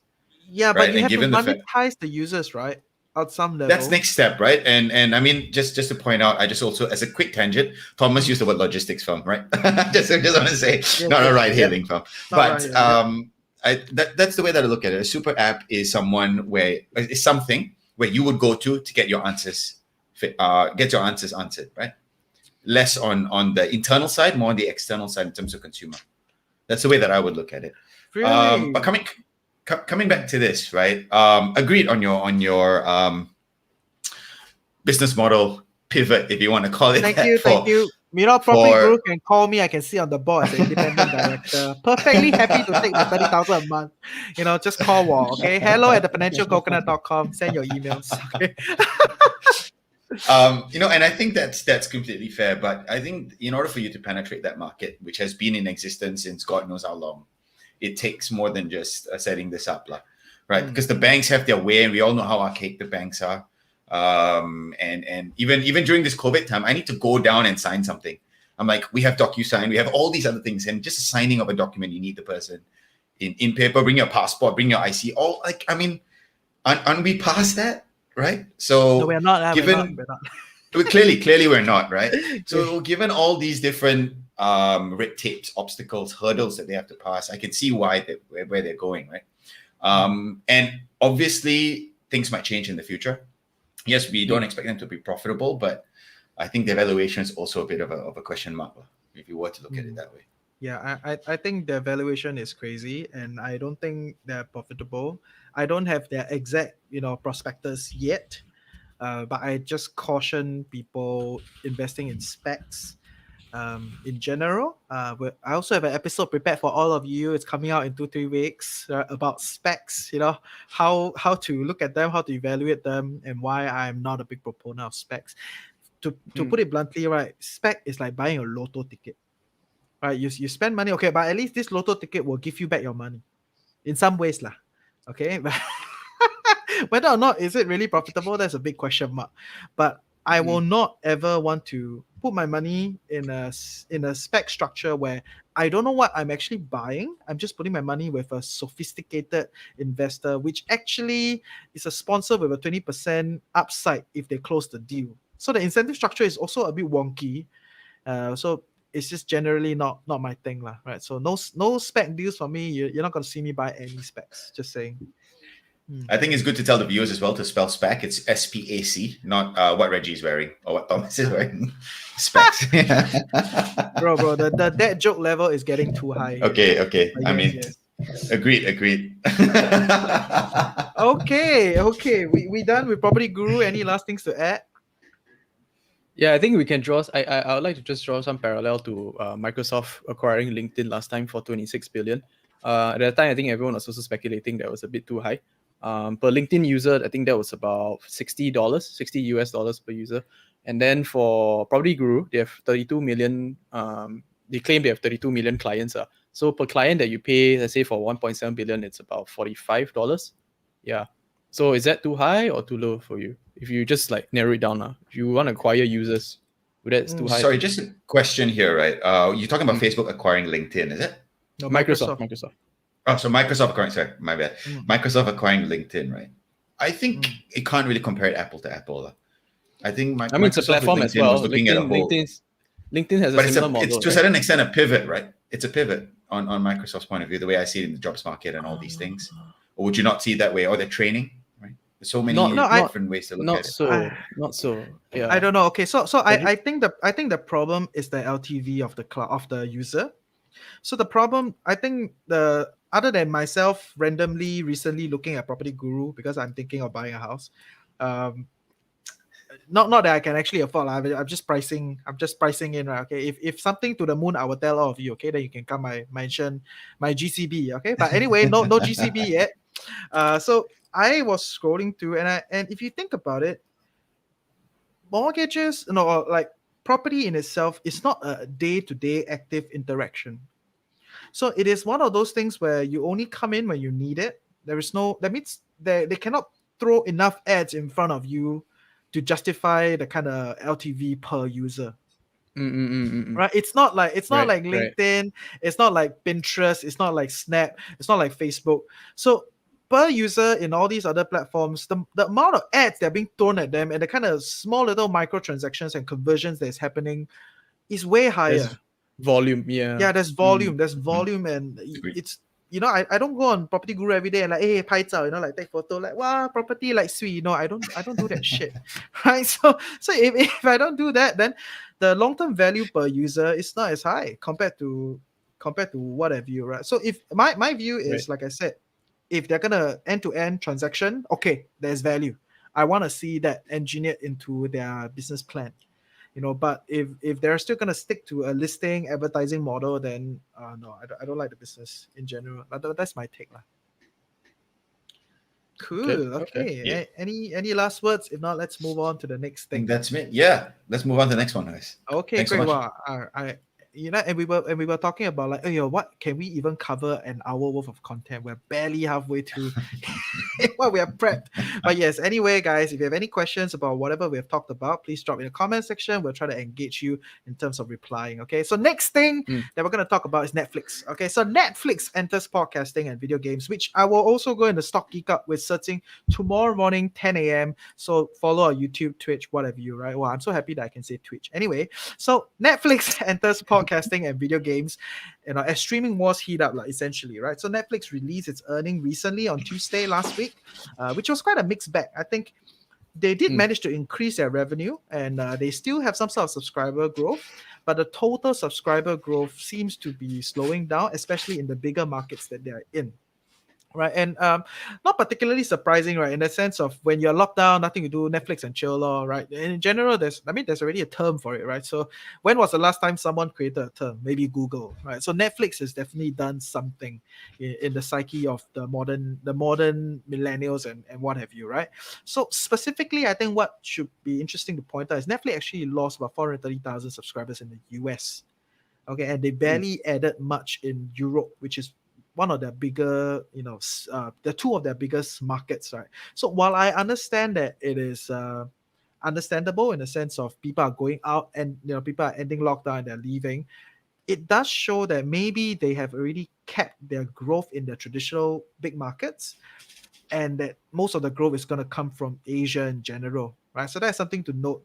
Yeah, but Right, you and have to given the fact- monetize the users, right? At some level. That's next step, right? And I mean, just to point out, I just also, as a quick tangent, Thomas used the word logistics firm, right? just want to say, not a ride-hailing firm. Not But that's the way that I look at it. A super app is something where you would go to get your answers, answered, right? Less on the internal side, more on the external side in terms of consumer. That's the way that I would look at it. Really? But coming back to this, right? Agreed on your business model pivot, if you want to call it. Thank you. Property Guru can call me. I can sit on the board as an independent director. Perfectly happy to take the 30,000 a month. Just call Wall. Okay, hello@thefinancialcoconut.com. Send your emails. Okay. And I think that's completely fair. But I think in order for you to penetrate that market, which has been in existence since God knows how long, it takes more than just setting this up, right? Because the banks have their way, and we all know how archaic the banks are. And even during this COVID time, I need to go down and sign something. I'm like, we have DocuSign, we have all these other things, and just signing of a document, you need the person in paper. Bring your passport, bring your IC. All aren't we past that? Right. So no, we're not. Given we're not. clearly we're not, right? So given all these different red tapes, obstacles, hurdles that they have to pass, I can see where they're going, right? And obviously things might change in the future. Yes, we don't expect them to be profitable, but I think the valuation is also a bit of a question mark, if you were to look at it that way. Yeah, I think their valuation is crazy, and I don't think they're profitable. I don't have their exact, prospectus yet, but I just caution people investing in specs. In general, I also have an episode prepared for all of you. It's coming out in 2-3 weeks about specs. How to look at them, how to evaluate them, and why I'm not a big proponent of specs. To put it bluntly, right, spec is like buying a lotto ticket. Right, you spend money, okay, but at least this lotto ticket will give you back your money in some ways lah. Okay, but whether or not is it really profitable, that's a big question mark. But I will not ever want to put my money in a spec structure where I don't know what I'm actually buying. I'm just putting my money with a sophisticated investor, which actually is a sponsor with a 20% upside if they close the deal. So the incentive structure is also a bit wonky. So it's just generally not my thing lah, right? So no spec deals for me. You're not going to see me buy any specs. Just saying. I think it's good to tell the viewers as well to spell SPAC. It's SPAC, not what Reggie is wearing or what Thomas is wearing. Specs. bro, the that joke level is getting too high. Okay. Agreed. Okay. We done with Property Guru. Any last things to add? Yeah, I think we can draw. I would like to just draw some parallel to Microsoft acquiring LinkedIn last time for 26 billion. At that time, I think everyone was also speculating that was a bit too high. Per LinkedIn user, I think that was about $60 US per user. And then for Property Guru, they have 32 million. They claim they have 32 million clients. So per client that you pay, let's say for 1.7 billion, it's about $45. Yeah. So is that too high or too low for you? If you just narrow it down, if you want to acquire users, that's too high. Sorry, just a question here, right? You're talking about Facebook acquiring LinkedIn, is it? No, Microsoft. Oh, so Microsoft acquiring, sorry, my bad. Microsoft acquiring LinkedIn, right? I think it can't really compare it apple to apple. I think it's a platform as well. LinkedIn has a similar model. It's to a certain extent a pivot, right? It's a pivot on Microsoft's point of view, the way I see it in the jobs market and all these things. Or would you not see it that way? Or they're training, right? There's so many different ways to look at it. Not so. Yeah. I don't know. Okay, so Can you- I think the problem is the LTV of the user. So the problem, I think, the other than myself randomly recently looking at Property Guru because I'm thinking of buying a house, um, not that I can actually afford. I'm just pricing in, right? Okay, if something to the moon, I will tell all of you. Okay, then you can come mention my GCB. Okay, but anyway, no GCB yet. So I was scrolling through, and if you think about it, mortgages, like property in itself is not a day-to-day active interaction. So it is one of those things where you only come in when you need it. That means they cannot throw enough ads in front of you to justify the kind of LTV per user. Right? It's not like Right. LinkedIn, it's not like Pinterest, it's not like Snap, it's not like Facebook. So per user in all these other platforms, the amount of ads that are being thrown at them and the kind of small little microtransactions and conversions that's happening is way higher. There's volume. Yeah. Yeah, there's volume, and Agreed. it's I don't go on Property Guru every day and like, hey, 拍照, like take photo, like wow, property like sweet. I don't do that shit. Right? So if I don't do that, then the long-term value per user is not as high compared to what have you, right? So if my view is, like I said, if they're gonna end-to-end transaction, okay, there's value. I want to see that engineered into their business plan. But if they're still gonna stick to a listing advertising model, then no, I don't like the business in general. That's my take, lah. Cool. Okay. Yeah. Any last words? If not, let's move on to the next I think thing. that's me. Yeah, let's move on to the next one, guys. Okay, Thanks so great. much. Wow. And we were talking about like, what can we even cover an hour worth of content? We're barely halfway through what we have prepped. But yes, anyway, guys, if you have any questions about whatever we have talked about, please drop in the comment section. We'll try to engage you in terms of replying. Okay. So next thing that we're going to talk about is Netflix. Okay. So Netflix enters podcasting and video games, which I will also go into Stock Geek Up with searching tomorrow morning, 10 a.m. So follow our YouTube, Twitch, whatever you, right? Well, I'm so happy that I can say Twitch. Anyway, so Netflix enters podcasting and video games, as streaming wars heat up, like, essentially, right? So Netflix released its earnings recently on Tuesday last week, which was quite a mixed bag. I think they did manage to increase their revenue, and they still have some sort of subscriber growth, but the total subscriber growth seems to be slowing down, especially in the bigger markets that they're in. Right, and not particularly surprising, right? In the sense of when you're locked down, nothing to do, Netflix and chill, right? And in general, there's already a term for it, right? So when was the last time someone created a term? Maybe Google, right? So Netflix has definitely done something in the psyche of the modern millennials and what have you, right? So specifically, I think what should be interesting to point out is Netflix actually lost about 430,000 subscribers in the US. Okay, and they barely added much in Europe, which is one of their bigger, the two of their biggest markets, right? So while I understand that it is understandable in the sense of people are going out and people are ending lockdown and they're leaving, it does show that maybe they have already kept their growth in their traditional big markets, and that most of the growth is going to come from Asia in general, right? So that's something to note.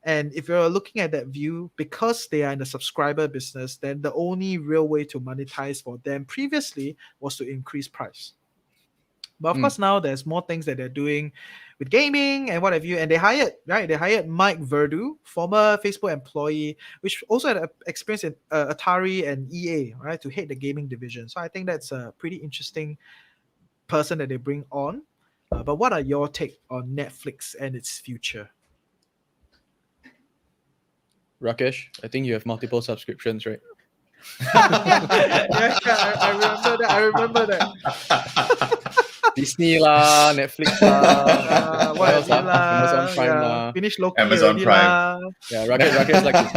And if you're looking at that view, because they are in the subscriber business, then the only real way to monetize for them previously was to increase price. But of course, now there's more things that they're doing with gaming and what have you. And they hired Mike Verdu, former Facebook employee, which also had experience in Atari and EA, right, to head the gaming division. So I think that's a pretty interesting person that they bring on. But what are your take on Netflix and its future? Rakesh, I think you have multiple subscriptions, right? I remember that. Disney lah, Netflix lah, what else lah? Amazon Prime lah. Finish Loki Amazon Prime. lah. Yeah, Rakesh like this.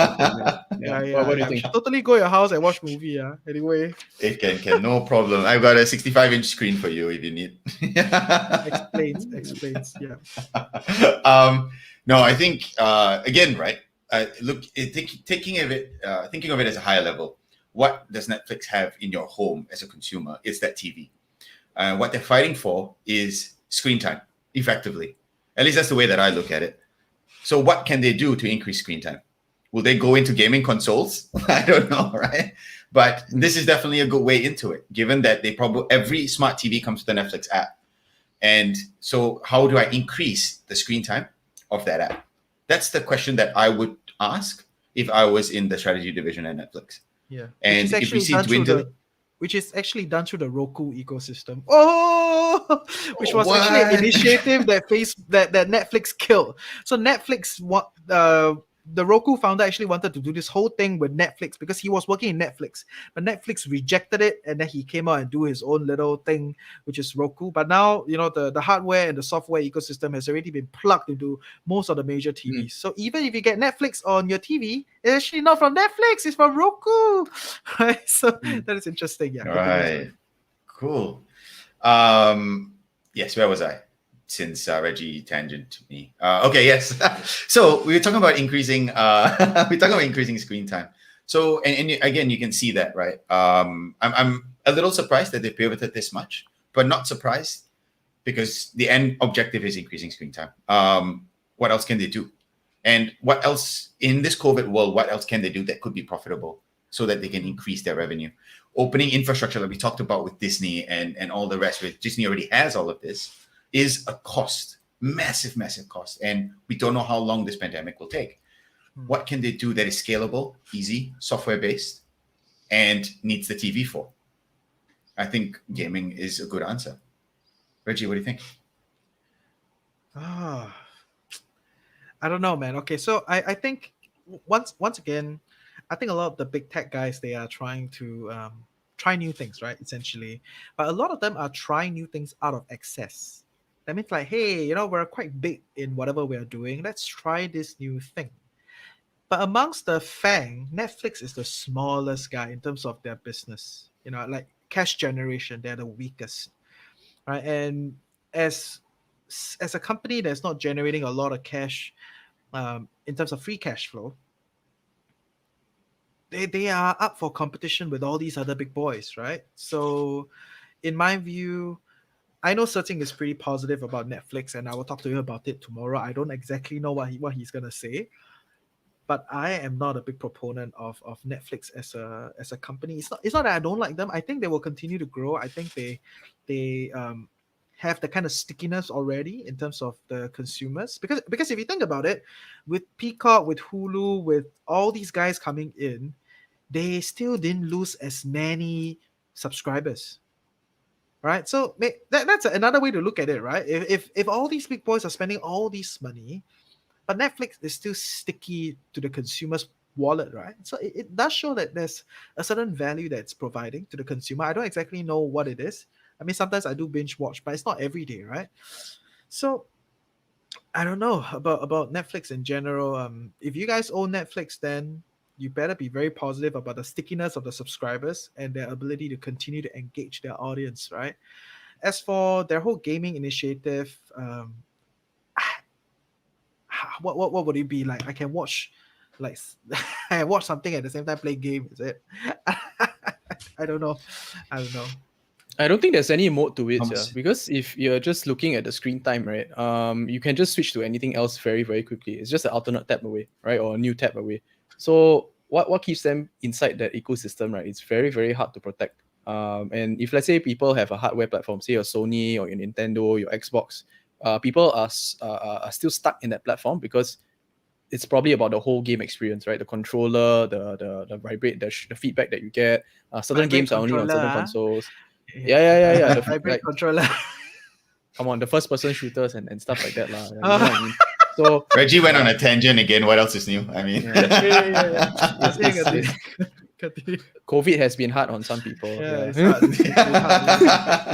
Yeah. What do you think? Should totally go to your house and watch movie. Anyway. It can, no problem. I've got a 65-inch screen for you if you need. Explains. Yeah. No, I think again, right? Look, thinking of it as a higher level, what does Netflix have in your home as a consumer? It's that TV. What they're fighting for is screen time, effectively. At least that's the way that I look at it. So what can they do to increase screen time? Will they go into gaming consoles? I don't know, right? But this is definitely a good way into it, given that every smart TV comes with the Netflix app. And so how do I increase the screen time of that app? That's the question that I would ask if I was in the strategy division at Netflix. Yeah. And if we see dwindling, which is actually done through the Roku ecosystem. Oh, which was actually an What? initiative that Netflix killed. So Netflix, the Roku founder actually wanted to do this whole thing with Netflix because he was working in Netflix, but Netflix rejected it, and then he came out and do his own little thing, which is Roku. But now, the hardware and the software ecosystem has already been plugged into most of the major TVs. So even if you get Netflix on your TV, it's actually not from Netflix, it's from Roku. Right? So that is interesting. Yeah. Right. Cool. Yes, where was I? Since Regi tangent me. Okay, yes. So we were talking about increasing screen time. So and again, you can see that, right? I'm a little surprised that they pivoted this much, but not surprised because the end objective is increasing screen time. What else can they do? And what else in this COVID world, what else can they do that could be profitable so that they can increase their revenue? Opening infrastructure that we talked about with Disney and all the rest, which Disney already has all of this, is a cost, massive cost. And we don't know how long this pandemic will take. What can they do that is scalable, easy, software-based, and needs the TV for? I think gaming is a good answer. Regi, what do you think? I don't know, man. Okay, so I think once again, I think a lot of the big tech guys, they are trying to try new things, right? Essentially, but a lot of them are trying new things out of excess. That means like, hey, we're quite big in whatever we are doing. Let's try this new thing. But amongst the FANG, Netflix is the smallest guy in terms of their business. Like cash generation, they're the weakest, right? And as a company that's not generating a lot of cash in terms of free cash flow, they are up for competition with all these other big boys, right? So in my view, I know Serting is pretty positive about Netflix, and I will talk to him about it tomorrow. I don't exactly know what he's gonna say, but I am not a big proponent of Netflix as a company. It's not that I don't like them. I think they will continue to grow. I think they have the kind of stickiness already in terms of the consumers, because if you think about it, with Peacock, with Hulu, with all these guys coming in, they still didn't lose as many subscribers. Right, so that's another way to look at it, right? If all these big boys are spending all this money, but Netflix is still sticky to the consumer's wallet, right? So it does show that there's a certain value that's providing to the consumer. I don't exactly know what it is. I mean, sometimes I do binge watch, but it's not every day, right? So I don't know about Netflix in general. If you guys own Netflix, then you better be very positive about the stickiness of the subscribers and their ability to continue to engage their audience, right? As for their whole gaming initiative, what would it be like? I can watch, like, I watch something at the same time play game. Is it? I don't know. I don't think there's any mode to it, Thomas. because if you're just looking at the screen time, right, you can just switch to anything else very, very quickly. It's just an alternate tab away, right, or a new tab away. So what keeps them inside that ecosystem, right? It's very, very hard to protect. And if let's say people have a hardware platform, say your Sony or your Nintendo, your Xbox, people are still stuck in that platform because it's probably about the whole game experience, right? The controller, the vibrate, the feedback that you get. Certain Vibrate games are only on certain controller, consoles. Yeah. The vibrate controller. Come on, the first person shooters and stuff like that, lah. You know what I mean? So Regi went on a tangent again. What else is new? I mean, Continue. COVID has been hard on some people. Yeah, Yeah. it's hard.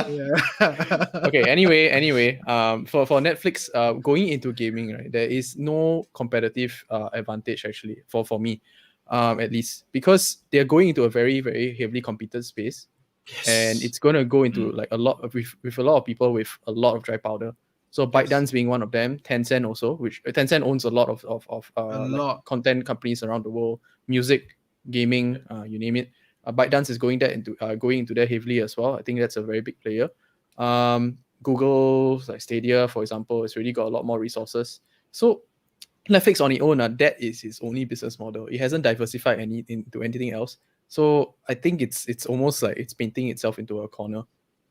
It's hard. Okay. Anyway, for Netflix, going into gaming, right, there is no competitive advantage actually for me, at least, because they're going into a very, very heavily competed space. Yes. And it's going to go into like a lot of with a lot of people with a lot of dry powder. So ByteDance being one of them, Tencent also, which Tencent owns a lot of like content companies around the world, music, gaming, you name it. ByteDance is going into there heavily as well. I think that's a very big player. Google, like Stadia, for example, has really got a lot more resources. So Netflix on its own, that is its only business model. It hasn't diversified into anything else. So I think it's almost like it's painting itself into a corner.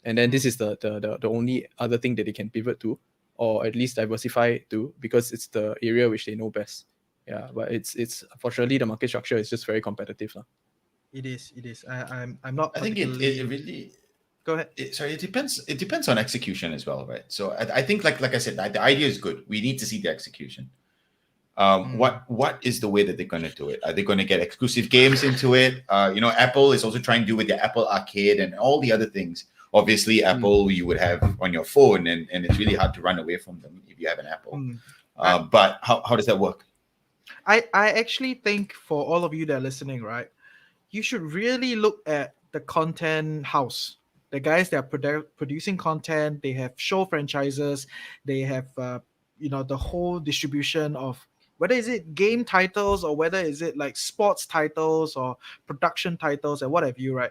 And then this is the only other thing that they can pivot to, or at least diversify to, because it's the area which they know best. Yeah, but it's unfortunately the market structure is just very competitive. It is. It is. I'm not I think particularly. it really Go ahead. it depends on execution as well, right? So I think like I said, the idea is good. We need to see the execution. What is the way that they're going to do it? Are they going to get exclusive games into it? Apple is also trying to do with the Apple Arcade and all the other things. Obviously, Apple you would have on your phone, and it's really hard to run away from them if you have an Apple. But how does that work? I actually think for all of you that are listening, right, you should really look at the content house. The guys that are producing content, they have show franchises, they have the whole distribution of whether is it game titles or whether is it like sports titles or production titles and what have you, right?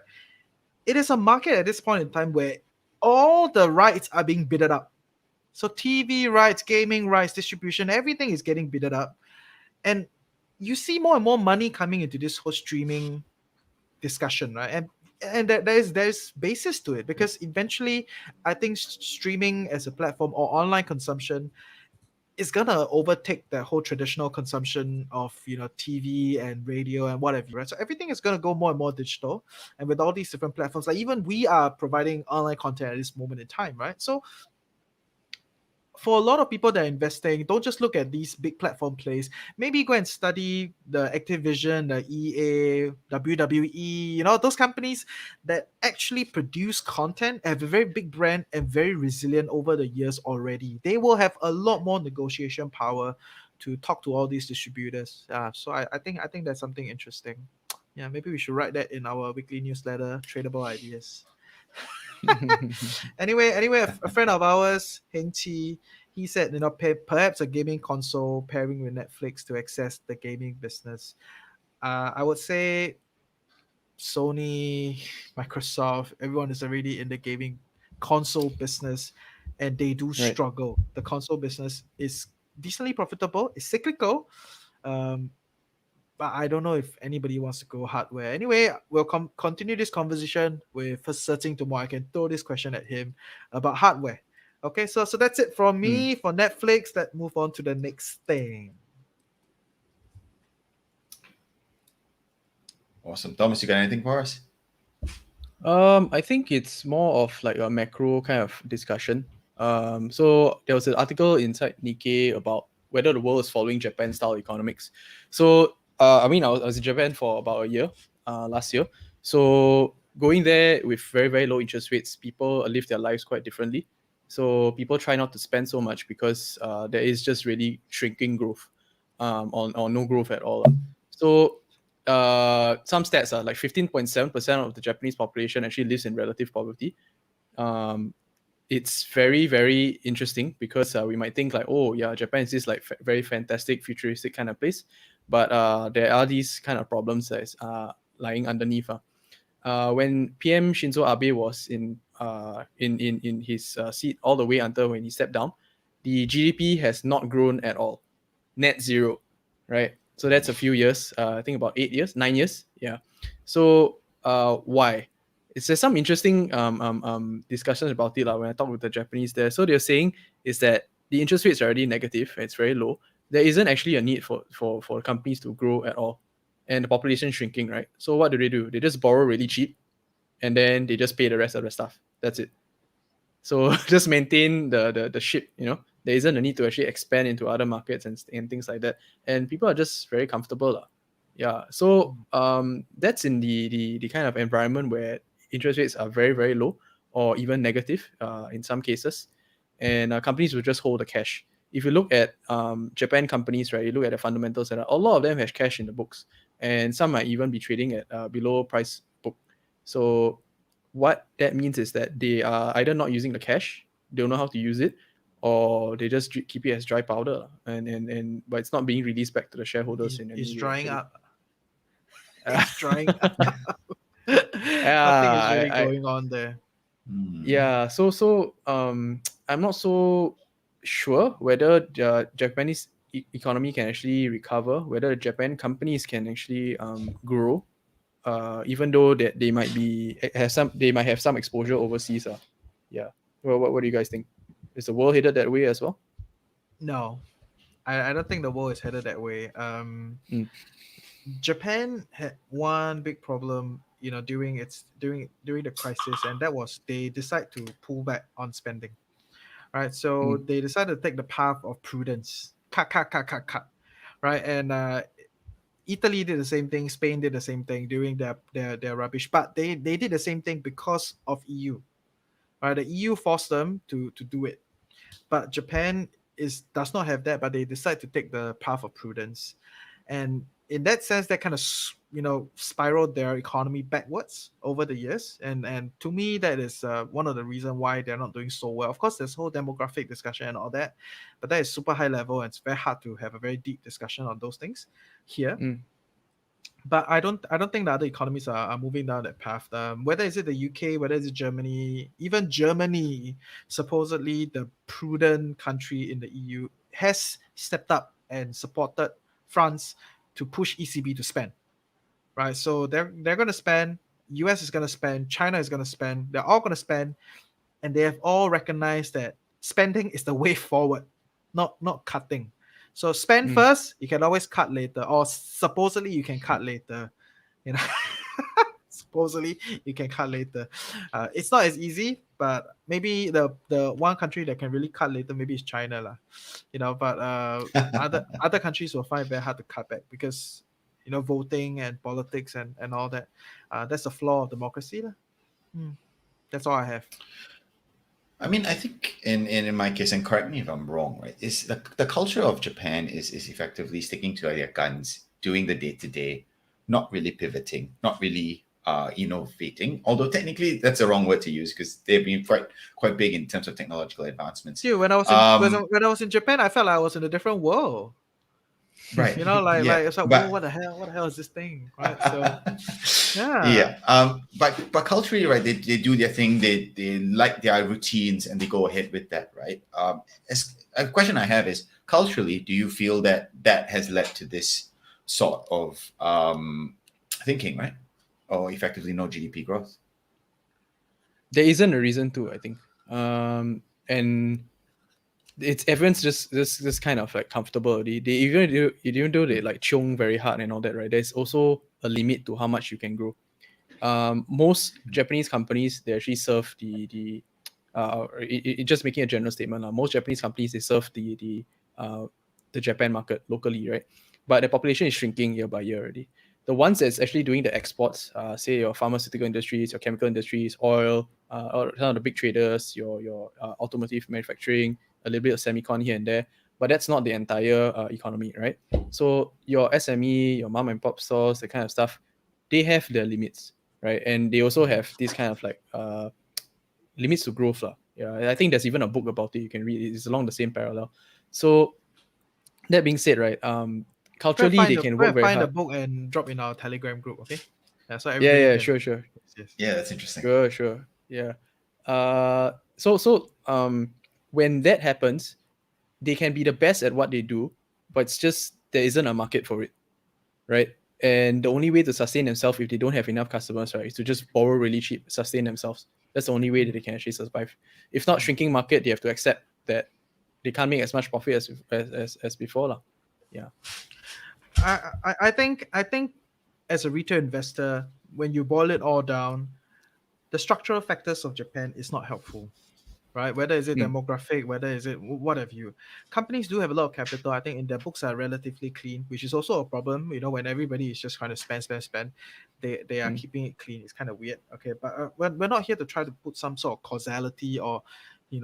It is a market at this point in time where all the rights are being bidded up. So TV rights, gaming rights, distribution, everything is getting bidded up. And you see more and more money coming into this whole streaming discussion, right? And there's basis to it, because eventually I think streaming as a platform or online consumption is gonna overtake the whole traditional consumption of TV and radio and whatever, right? So everything is gonna go more and more digital, and with all these different platforms, like even we are providing online content at this moment in time, right? So for a lot of people that are investing, don't just look at these big platform plays. Maybe go and study the Activision, the EA, WWE, those companies that actually produce content, have a very big brand and very resilient over the years already. They will have a lot more negotiation power to talk to all these distributors. So I think that's something interesting. Yeah, maybe we should write that in our weekly newsletter, Tradable Ideas. Anyway, a friend of ours, Heng Chi, he said, perhaps a gaming console pairing with Netflix to access the gaming business. I would say Sony, Microsoft, everyone is already in the gaming console business, and they do struggle. The console business is decently profitable. It's cyclical. But I don't know if anybody wants to go hardware. Anyway, we'll continue this conversation with first searching tomorrow. I can throw this question at him about hardware. Okay, so that's it from me for Netflix. Let's move on to the next thing. Awesome. Thomas, you got anything for us? I think it's more of like a macro kind of discussion. So there was an article inside Nikkei about whether the world is following Japan-style economics. So I was in Japan for about a year last year. So going there with very, very low interest rates, people live their lives quite differently. So people try not to spend so much because there is just really shrinking growth or no growth at all. So some stats are like 15.7% of the Japanese population actually lives in relative poverty. It's very, very interesting because we might think like, oh yeah, Japan is this like very fantastic, futuristic kind of place, but there are these kind of problems that is lying underneath. When PM Shinzo Abe was in his seat all the way until when he stepped down, the GDP has not grown at all, net zero, right? So that's a few years. I think about 9 years. Yeah. So why? There's some interesting discussions about it when I talk with the Japanese there. So they're saying is that the interest rates are already negative. It's very low. There isn't actually a need for companies to grow at all, and the population is shrinking, right? So what do? They just borrow really cheap, and then they just pay the rest of the stuff. That's it. So just maintain the ship. There isn't a need to actually expand into other markets and things like that. And people are just very comfortable. Yeah. So that's in the kind of environment where interest rates are very, very low or even negative in some cases. And companies will just hold the cash. If you look at Japan companies, right, you look at the fundamentals, and a lot of them have cash in the books. And some might even be trading at below price book. So what that means is that they are either not using the cash, they don't know how to use it, or they just keep it as dry powder, but it's not being released back to the shareholders. It's drying up. It's drying up. Nothing is really going on there. Yeah, so I'm not so sure whether the Japanese economy can actually recover, whether the Japan companies can actually grow, even though that they might have some exposure overseas. Yeah. Well, what do you guys think? Is the world headed that way as well? No, I don't think the world is headed that way. Mm. Japan had one big problem, during the crisis, and that was they decide to pull back on spending. Right, so Mm. they decided to take the path of prudence, cut, right, and Italy did the same thing, Spain did the same thing during their rubbish, but they did the same thing because of EU. Right, the EU forced them to do it, but Japan is does not have that, but they decide to take the path of prudence, and in that sense, that kind of spiraled their economy backwards over the years, and to me, that is one of the reasons why they're not doing so well. Of course, there's whole demographic discussion and all that, but that is super high level, and it's very hard to have a very deep discussion on those things here. Mm. But I don't think the other economies are moving down that path. Whether is it the UK, whether it's Germany, even Germany, supposedly the prudent country in the EU, has stepped up and supported France to push ECB to spend. Right, so they're going to spend. US is going to spend. China is going to spend. They're all going to spend, and they have all recognized that spending is the way forward, not cutting. So spend Mm. first, you can always cut later, or supposedly you can cut later. You know, supposedly you can cut later. It's not as easy, but maybe the one country that can really cut later maybe is China, lah. But other countries will find it very hard to cut back because voting and politics and all that. That's the flaw of democracy, lah. That's all I have. I mean, I think in my case, and correct me if I'm wrong, right? Is the culture of Japan is effectively sticking to their guns, doing the day to day, not really pivoting, not really innovating. Although technically that's the wrong word to use because they've been quite big in terms of technological advancements. Dude, when I was in Um, when I was in Japan, I felt like I was in a different world. right. Like Yeah. it's like, whoa, But what the hell is this thing, right? So yeah, yeah. But culturally, right, they do their thing. They like their routines and they go ahead with that, right? As a question I have is culturally, do you feel that has led to this sort of thinking, right? Or effectively no GDP growth? There isn't a reason to, I think. And it's everyone's just kind of like comfortable already. They even though they like chung very hard and all that, right? There's also a limit to how much you can grow. Most Japanese companies, they actually serve just making a general statement. Most Japanese companies, they serve the Japan market locally, right? But the population is shrinking year by year already. The ones that's actually doing the exports, say your pharmaceutical industries, your chemical industries, oil, or some of the big traders, your automotive manufacturing, a little bit of semicon here and there, but that's not the entire economy, right? So your SME, your mom and pop stores, the kind of stuff, they have their limits, right? And they also have this kind of like limits to growth, lah. Yeah, I think there's even a book about it you can read. It's along the same parallel. So that being said, right, culturally they can work very find the hard. book and drop in our Telegram group, okay? Yeah, so Yeah, everybody yeah, can. sure. Yes. Yeah, that's interesting. Sure. Yeah. So when that happens, they can be the best at what they do, but it's just there isn't a market for it, right? And the only way to sustain themselves if they don't have enough customers, right, is to just borrow really cheap, sustain themselves. That's the only way that they can actually survive. If not shrinking market, they have to accept that they can't make as much profit as before, lah. Yeah. I think as a retail investor, when you boil it all down, the structural factors of Japan is not helpful, right? Whether is it demographic, whether is it what have you. Companies do have a lot of capital. I think in their books are relatively clean, which is also a problem. When everybody is just trying to spend, they are keeping it clean. It's kind of weird. Okay, but we're not here to try to put some sort of causality or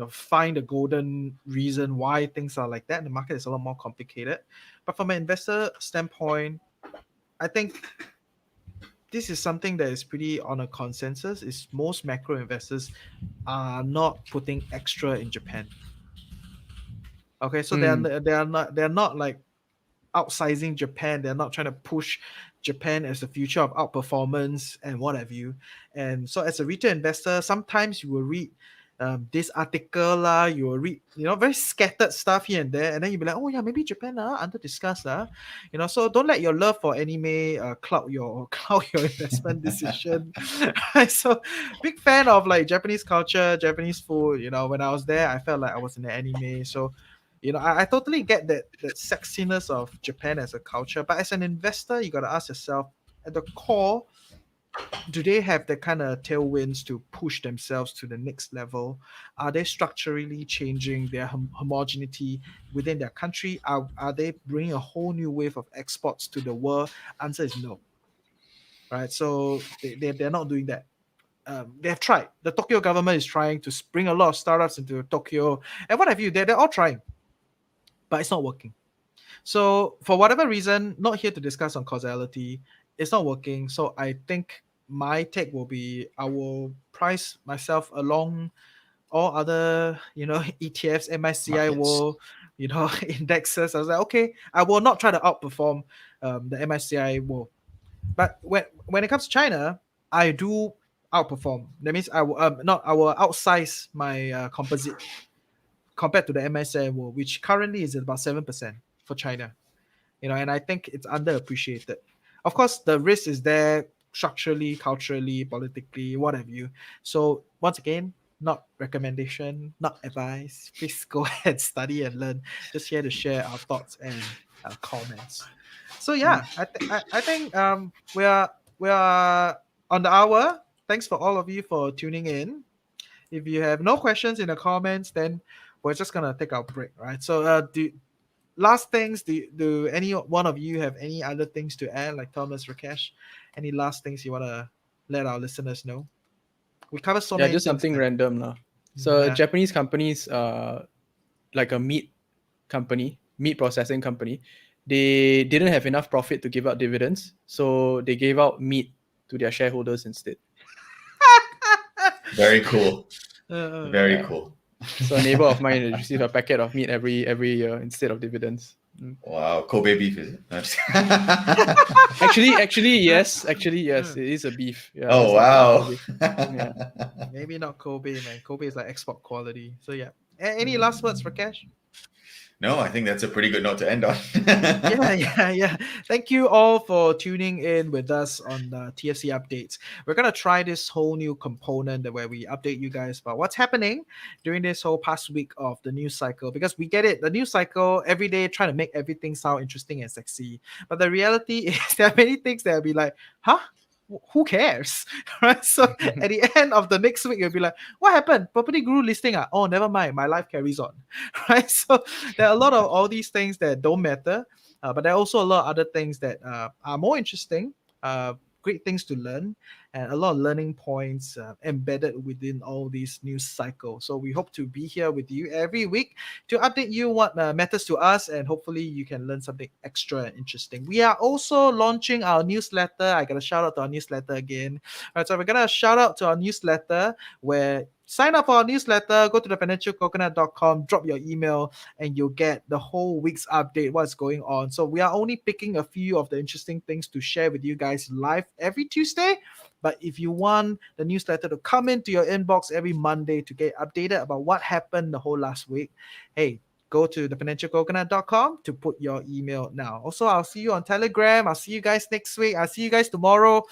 find a golden reason why things are like that. The market is a lot more complicated. But from an investor standpoint, I think this is something that is pretty on a consensus is most macro investors are not putting extra in Japan. Okay, so they're not like outsizing Japan. They're not trying to push Japan as the future of outperformance and what have you. And so as a retail investor, sometimes you will read this article lah, you will read, very scattered stuff here and there, and then you'll be like, oh yeah, maybe Japan under discuss so don't let your love for anime cloud your investment decision. Right? So big fan of like Japanese culture, Japanese food. When I was there, I felt like I was in the anime. So I totally get that sexiness of Japan as a culture, but as an investor, you got to ask yourself, at the core, do they have the kind of tailwinds to push themselves to the next level? Are they structurally changing their homogeneity within their country? Are they bringing a whole new wave of exports to the world? Answer is no. Right? So they're not doing that. They have tried. The Tokyo government is trying to bring a lot of startups into Tokyo, and what have you? They're all trying, but it's not working. So for whatever reason, not here to discuss on causality, it's not working. So I think my take will be, I will price myself along all other, ETFs, MSCI Markets. World, indexes. I was like, okay, I will not try to outperform the MSCI World. But when it comes to China, I do outperform. That means I will outsize my composite compared to the MSCI World, which currently is at about 7% for China. And I think it's underappreciated. Of course, the risk is there structurally, culturally, politically, what have you. So once again, not recommendation, not advice. Please go ahead, study and learn. Just here to share our thoughts and comments. So yeah, I think we are on the hour. Thanks for all of you for tuning in. If you have no questions in the comments, then we're just gonna take our break, right? So last things, do any one of you have any other things to add, like Thomas, Rakesh? Any last things you want to let our listeners know? We covered so many just things. something random now. So Yeah. Japanese companies, like a meat processing company, they didn't have enough profit to give out dividends, so they gave out meat to their shareholders instead. Very cool. Very Yeah. cool. So a neighbor of mine received a packet of meat every year instead of dividends. Wow, Kobe beef is it? Actually, yes. It is a beef. Yeah, Oh it's not wow. Kobe. Yeah. Maybe not Kobe, man. Kobe is like export quality. So yeah. Any last words, Rakesh? No, I think that's a pretty good note to end on. Yeah. Thank you all for tuning in with us on TFC updates. We're gonna try this whole new component where we update you guys about what's happening during this whole past week of the news cycle, because we get it, the news cycle every day trying to make everything sound interesting and sexy. But the reality is there are many things that will be like, huh? Who cares? Right? So at the end of the next week, you'll be like, what happened? Property Guru listing? Oh, never mind. My life carries on. Right? So there are a lot of all these things that don't matter, but there are also a lot of other things that are more interesting, great things to learn, and a lot of learning points embedded within all these news cycles. So we hope to be here with you every week to update you what matters to us, and hopefully you can learn something extra and interesting. We are also launching our newsletter. I got to shout out to our newsletter again. All right, so we're gonna shout out to our newsletter, where sign up for our newsletter, go to thefinancialcoconut.com, drop your email, and you'll get the whole week's update, what's going on. So we are only picking a few of the interesting things to share with you guys live every Tuesday. But if you want the newsletter to come into your inbox every Monday to get updated about what happened the whole last week, hey, go to thefinancialcoconut.com to put your email now. Also, I'll see you on Telegram. I'll see you guys next week. I'll see you guys tomorrow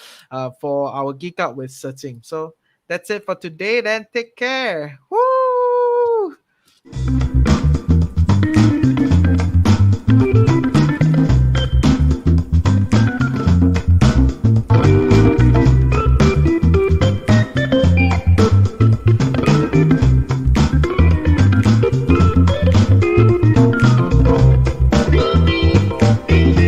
for our Geek Out with Searching. So that's it for today then. Take care. Woo!